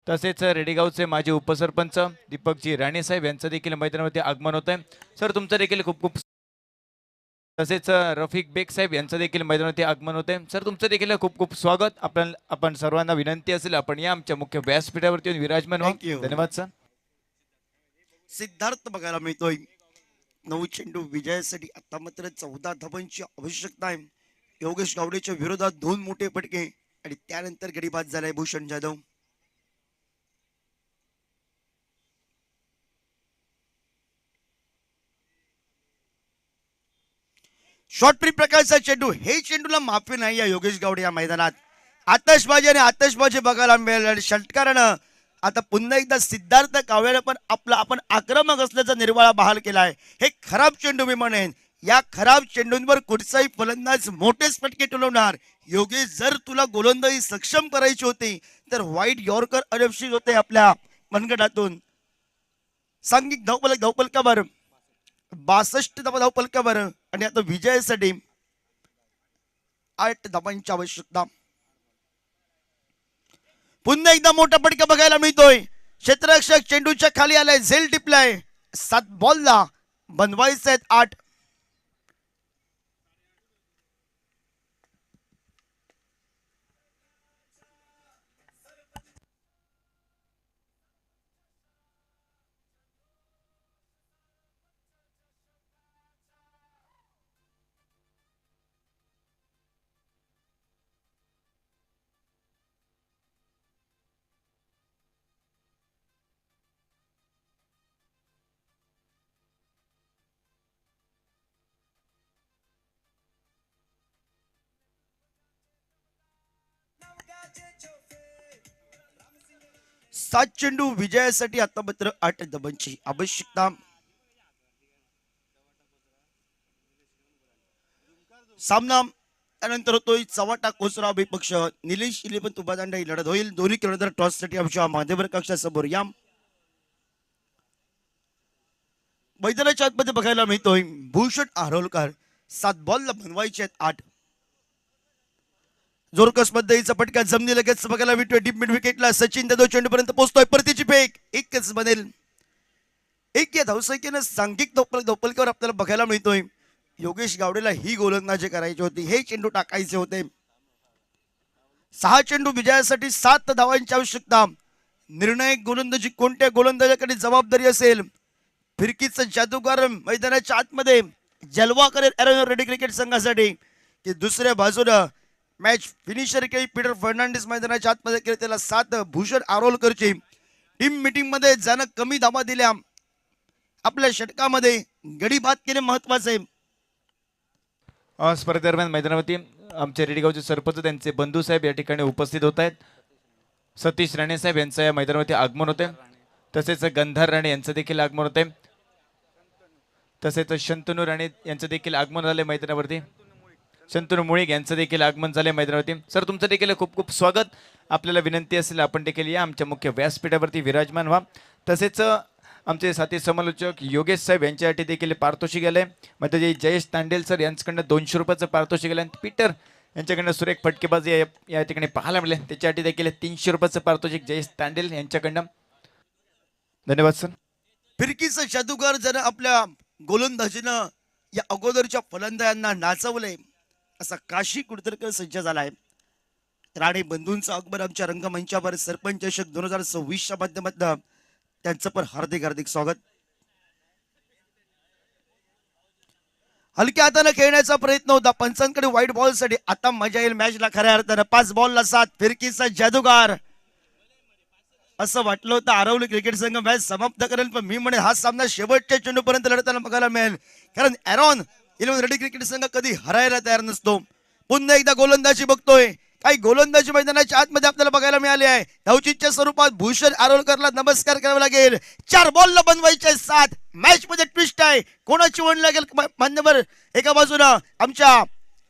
तसेच रेडेगावचे माजी उपसरपंच दीपकजी राणे साहेब यांचं देखील मैदानावरती आगमन होत आहे. सर तुमचं देखील खूप खूप. तसेच रफिक बेग साहेब यांचं देखील मैदानावरती आगमन होते. सर तुमचं देखील खूप खूप स्वागत. आपण सर्वांना विनंती असेल आपण या आमच्या मुख्य व्यासपीठावरती येऊन विराजमान व्हा. Thank you. धन्यवाद सर. सिद्धार्थ बघायला मिळतोय 9 चेंडू विजयासाठी. आता मात्र 14 धावांची आवश्यकता आहे. योगेश गावडेच्या विरोधात 2 मोठे फटके आणि त्यानंतर गडी बाद झालाय भूषण जाधव. शॉर्ट प्री प्रकारचा चेंडू, हे चेंडूला माफी नाही या योगेश गावडे या मैदानात. आतषबाजी आणि आतषबाजी बघायला मिळाली षटकारानं. आता पुन्हा एकदा सिद्धार्थ कावळेनं पण आपण आक्रमक असल्याचा निर्वाळा बहाल केलाय. हे खराब चेंडू मी म्हणेन, या खराब चेंडूंवर कुठचाही फलंदाज मोठेच फटके टोलवणार. योगेश जर तुला गोलंदाजी सक्षम करायची होती तर व्हाईट यॉर्कर अनपेक्षित होते आपल्या मनगटातून. सांघिक धावपलकावर 62 धावपलकावर आणि आता विजयासाठी 8 धावांची आवश्यकता. पुन्हा एकदा मोठा फटका बघायला मिळतोय. क्षेत्ररक्षक चेंडूच्या खाली आलाय, झेल टिपलाय. 7 बॉलला बनवायचे आहेत 8. सात चेंडू विजयासाठी आता मात्र 8 धावांची आवश्यकता. सामना त्यानंतर होतोय चव्हाटा कोसरा विपक्ष निलेश इलेवन तुबादांडा ही लढत होईल. दोन्ही खेळाडू टॉस साठी आमच्या माध्यवर कक्षासमोर या. मैदानाच्या आतमध्ये बघायला मिळतोय भूषण आरोलकर. 7 बॉलला बनवायचे आहेत 8. जोरकस मध्ये पटका जमनी लगेच बघायला मिळतोय. डीप मिड विकेटला सचिन जाधव चेंडू पर्यंत पोहोचतोय. परतीची फेक एकच बनेल. एक या धावसंख्येनं सांघिक धावपलकावर आपल्याला बघायला मिळतोय योगेश गावडेला ही गोलंदाजी करायची होती, हे चेंडू टाकायचे होते. 6 चेंडू विजयासाठी 7 धावांची आवश्यकता. निर्णायक गोलंदाजी कोणत्या गोलंदाजाकडे जबाबदारी असेल? फिरकीचा जादूगार मैदानाच्या आतमध्ये जलवा करेल रेडी क्रिकेट संघासाठी की दुसऱ्या बाजूला मॅच फिनिशर केली पीटर फर्नांडिस मैदानाच्या आतमध्ये केले. त्याला 7 भूषण आरोलकरची टीम मीटिंग मध्ये ज्यानं कमी धावा दिल्या आपल्या षटकामध्ये गडी बाद केले महत्वाचे. स्पर्धेदरम्यान मैदानावरती आमचे रेडीगावचे सरपंच त्यांचे बंधू साहेब या ठिकाणी उपस्थित होत आहेत. सतीश राणे साहेब यांचं या मैदानावरती आगमन होते. तसेच गंधार राणे यांचं देखील आगमन होते. तसेच शंतनू राणे यांचं देखील आगमन झाले मैदानावरती. शंतनू मुळीक यांचं देखील आगमन झाले मैदानावरती. सर तुमचं देखील खूप खूप स्वागत. आपल्याला विनंती असेल आपण देखील या आमच्या मुख्य व्यासपीठावरती विराजमान व्हा. तसेच आमचे साथी समालोचक योगेश साहेब यांच्यासाठी देखील पारितोषिक गेले. मग जे जयेश तांडेल सर यांच्याकडनं 200 रुपयाचं पारितोषिक गेलं. पीटर यांच्याकडनं सुरेख फटकेबाजी या ठिकाणी पाहायला मिळेल. त्याच्यासाठी देखील 300 रुपयाचं पारितोषिक जयेश तांडेल यांच्याकडनं. धन्यवाद सर. फिरकीचा जादूगार जर आपल्या गोलंदाजीनं या अगोदरच्या फलंदाजांना नाचवले असा काशी कुडतरकर सज्ज झालाय. राणे बंधूंचा अकबर आमच्या रंगमंचावर सरपंच चषक 2026च्या माध्यमातून त्यांचं पण हार्दिक हार्दिक स्वागत. हलक्या हाताने खेळण्याचा प्रयत्न होता पंचांकडे व्हाईट बॉल साठी. आता मजा येईल मॅचला खऱ्या अर्थानं. 5 बॉलला 7 फिरकीचा जादूगार. असं वाटलं होतं आरवली क्रिकेट संघ मॅच समाप्त करेल, पण मी म्हणे हा सामना शेवटच्या चेंडूपर्यंत लढताना बघायला मिळेल, कारण एरॉन 11 रेडी क्रिकेट संघ कधी हरायला तयार नसतो. पुन्हा एकदा गोलंदाजी बघतोय, काही गोलंदाजी मैदानाच्या आतमध्ये आपल्याला बघायला मिळाली आहे. धावचीच्या स्वरूपात भूषण आरोलकरला नमस्कार करावा लागेल. 4 बॉलला बनवायचे 7. मॅच मध्ये ट्विस्ट आहे, कोणाची वण लागेल मान्यवर एका बाजूला आमच्या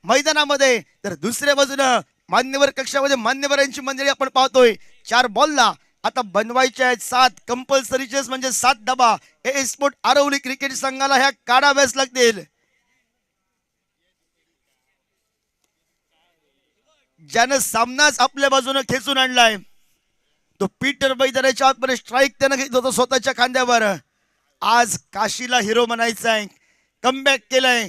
मैदानामध्ये, तर दुसऱ्या बाजूला मान्यवर कक्षामध्ये मान्यवरांची मंडळी आपण पाहतोय. 4 बॉलला आता बनवायचे आहेत 7 कंपल्सरीचे, म्हणजे 7 डबा ए स्पोर्ट आरवली क्रिकेट संघाला ह्या काढाव्याच लागतील. ज्यानं सामनाच आपल्या बाजूने खेचून आणलाय तो पीटर मैदानाच्या आतमध्ये स्ट्राईक त्यानं घेतलं होतं स्वतःच्या खांद्यावर. आज काशीला हिरो म्हणायचा आहे, कमबॅक केलाय.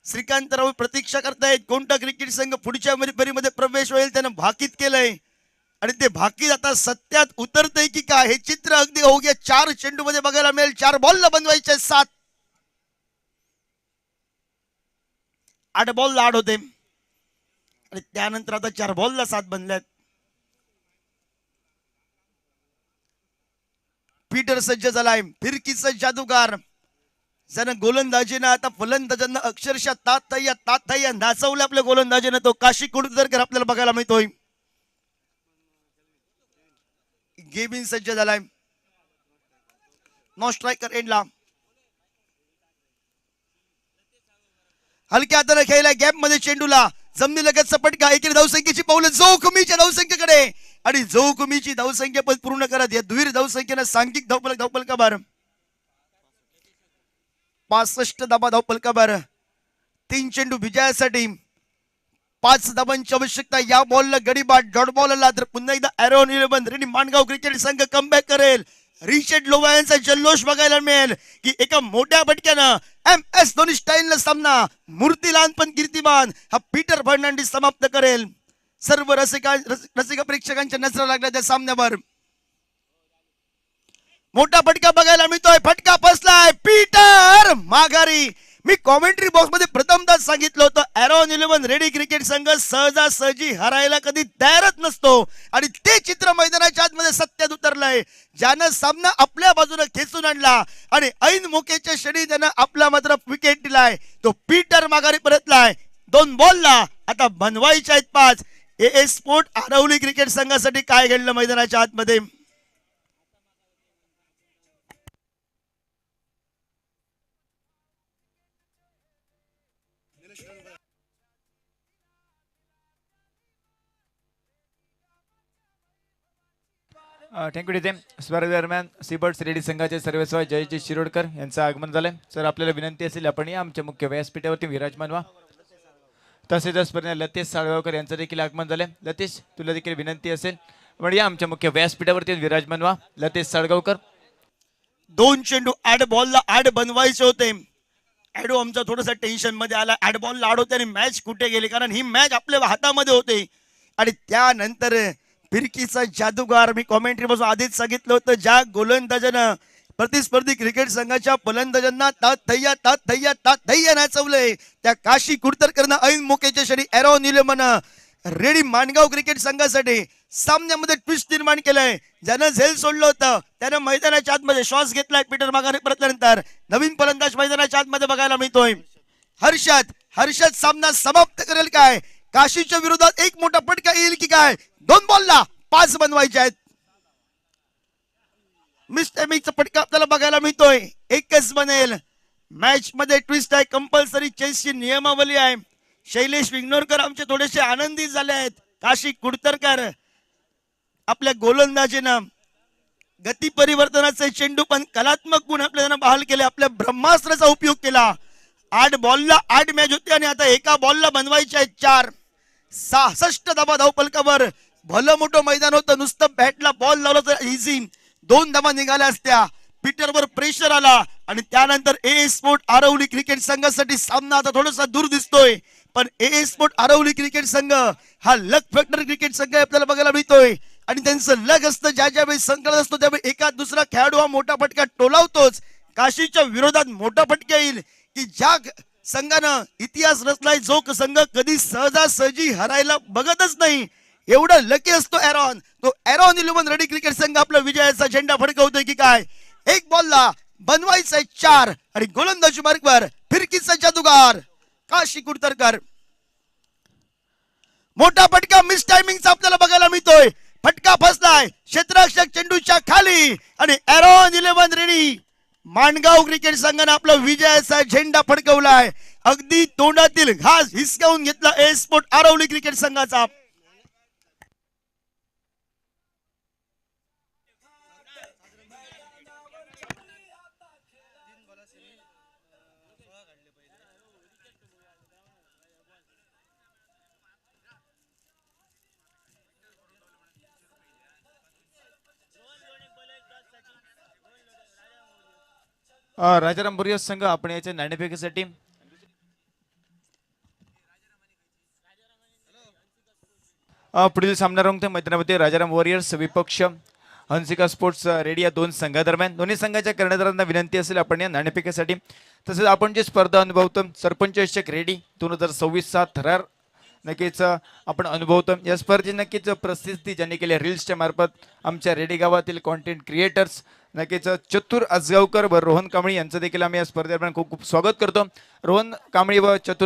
श्रीकांतराव प्रतीक्षा करतायत कोणता क्रिकेट संघ पुढच्या फेरीमध्ये प्रवेश होईल, त्यानं भाकीत केलंय आणि ते भाकीत आता सत्यात उतरतंय की काय हे चित्र अगदी अवघ्या 4 चेंडू मध्ये बघायला मिळेल. 4 बॉलला बनवायचे 7. 8 बॉलला 8 होते आणि त्यानंतर आता 4 बॉलला 7 बनल्यात. पीटर सज्ज झालाय, फिरकीचा जादूगार. ज्यानं गोलंदाजीनं आता फलंदाजांना अक्षरशः तातय्या नाचवलं आपल्या गोलंदाजीनं, तो काशी कुडतरकर आपल्याला बघायला मिळतोय. गेबिन सज्ज झालाय, नो स्ट्रायकर एंडला. हलक्या हाताने खेळलाय गॅप मध्ये चेंडूला, जमिनी लगतचा पटका. एकेरी धावसंख्येची पावलं जोखमीच्या धावसंख्येकडे, आणि जोखमीची धावसंख्या पण पूर्ण करत या दुहेरी धावसंख्येनं सांघिक धावफलकावर 65 धाबा धावफलकावर. 3 चेंडू विजयासाठी 5 धाबांची आवश्यकता. या बॉलला गडीबाद, डॉट बॉल आला तर पुन्हा एकदा एरॉन 11 रेडी माणगाव क्रिकेट संघ कमबॅक करेल. रिचर्ड लोवा यांचा जल्लोष बघायला मिळेल की एका मोठ्या फटक्यानं MS धोनी स्टाईलनं सामना मूर्तीलान पण कीर्तिमान हा पीटर फर्नांडिस समाप्त करेल. सर्व रसिक प्रेक्षकांच्या नजरा लागल्या त्या सामन्यावर. मोठा फटका बघायला मिळतोय, फटका फसलाय, पीटर माघारी. मी कॉमेंट्री बॉक्स मध्ये प्रथमतः सांगितलं होतं एरॉन 11 रेडी क्रिकेट संघ सहजासहजी हरायला कधी तयारच नसतो, आणि ते चित्र मैदानाच्या आतमध्ये सत्यात उतरलंय. ज्यानं सामना आपल्या बाजूने खेचून आणला आणि ऐन मोकेच्या क्षणी त्यानं आपला मात्र विकेट दिलाय, तो पीटर माघारी परतलाय. 2 बॉलला आता बनवायचे आहेत 5. ए स्पोर्ट आरवली क्रिकेट संघासाठी काय घडलं मैदानाच्या आतमध्ये. थँक्यू तिथे स्पर्धेदरम्यान सीबर्ड्स रेडी संघाचे सर्वेसर्वा जयजी शिरोडकर यांचं आगमन झालंय. सर आपल्याला विनंती असेल आपण या आमच्या मुख्य व्यासपीठावरती विराजमान व्हा. तसेच स्पर्धेत लतेश साळगावकर यांचं देखील आगमन झालंय. लतेश तुला देखील विनंती असेल पण या आमच्या मुख्य व्यासपीठावरती विराजमान व्हा. लतेश साळगावकर. 2 चेंडू 8 बॉलला 8 बनवायचे होते. ऍडो आमचा थोडासा टेन्शन मध्ये आला. 8 बॉलला 8 होते आणि मॅच कुठे गेली, कारण ही मॅच आपल्या हातामध्ये होते. आणि त्यानंतर फिरकीचा जादूगार, मी कॉमेंट्री पासून आधीच सांगितलं होतं, ज्या गोलंदाजानं प्रतिस्पर्धी क्रिकेट संघाच्या फलंदाजांना तातय्या नाचवलंय, त्या काशी कुडतरकरनं ऐन मोकेच्या क्षणी एरॉन 11 रेडी माणगाव क्रिकेट संघासाठी सामन्यामध्ये ट्विस्ट निर्माण केलंय. ज्यानं झेल सोडलं होतं त्यानं मैदानाच्या आतमध्ये श्वास घेतलाय. पीटर माघारी परतल्यानंतर नवीन फलंदाज मैदानाच्या आतमध्ये बघायला मिळतोय. हर्षद सामना समाप्त करेल काय, काशीच्या विरोधात एक मोठा फटका येईल की काय. 2 बॉलला 5 बनवायचे आहेत. मिस्टेमिकचा फटका आपल्याला बघायला मिळतोय, एकच बनेल. मॅच मध्ये ट्विस्ट आहे, कंपल्सरी चेसची नियमावली आहे. शैलेश विघ्नोरकर आमचे थोडेसे आनंदी झाले आहेत. काशी कुडतरकर आपल्या गोलंदाजीनं गती परिवर्तनाचे चेंडू पण कलात्मक गुण आपल्याला बहाल केले, आपल्या ब्रह्मास्त्राचा उपयोग केला. 8 बॉलला 8 मॅच होते आणि आता एका बॉलला बनवायचे आहेत 4. 66 धाबा धावफलकावर. भलं मोठं मैदान होतं, नुसतं बॅटला बॉल लावला तर इझी 2 धाबा निघाल्या असत्या. पीटरवर प्रेशर आला आणि त्यानंतर ए स्पोर्ट आरवली क्रिकेट संघासाठी सामना आता थोडासा दूर दिसतोय, पण ए स्पोर्ट आरवली क्रिकेट संघ हा लक फॅक्टर क्रिकेट संघ आपल्याला बघायला मिळतोय. आणि त्यांचं लक असतं, ज्यावेळी संकट असतो त्यावेळी एका दुसरा खेळाडू हा मोठा फटका टोलावतोच. काशीच्या विरोधात मोठा फटका येईल की ज्या संघानं इतिहास रचलाय. जो संघ कधी सहजासहजी हरायला बघतच नाही, एवढं लकी असतो एरॉन. तो एरॉन 11 रेडी क्रिकेट संघ आपला विजयाचा झेंडा फडकवतोय की काय. एक बॉलला बनवायचंय 4 आणि गोलंदाजी मार्गवर फिरकीचा जादूगार काशी कुडतरकर. मोठा फटका मिस टायमिंगचा आपल्याला बघायला मिळतोय. फटका फसलाय क्षेत्ररक्षक चेंडूच्या खाली आणि एरॉन 11 रेडी माणगाव क्रिकेट संघाने आपला विजयाचा झेंडा फडकवलाय. अगदी तोंडातील घास हिसकावून घेतला ए स्पोर्ट आरवली क्रिकेट संघाचा. राजाराम बोरिया संघ आपण याच्या नाणेफेकीसाठी पुढील सामना रंगते मैदानामध्ये राजाराम वॉरियर्स विपक्ष हंसिका स्पोर्ट्स रेडी या दोन संघादरम्यान. दोन्ही संघाच्या कर्णधारांना विनंती असेल आपण या नाणेफेकीसाठी तसेच आपण जी स्पर्धा अनुभवतो सरपंच चषक रेडी 2026 थरार नक्कीच आपण अनुभवतो. या स्पर्धेची नक्कीच प्रसिद्धी ज्यांनी केली रील्सच्या मार्फत आमच्या रेडी गावातील कॉन्टेंट क्रिएटर्स नक्कीच चतुर आजगावकर व रोहन कांबळी यांचं देखील आम्ही या स्पर्धेदरम्यान खूप खूप स्वागत करतो. रोहन कांबळी व चतुर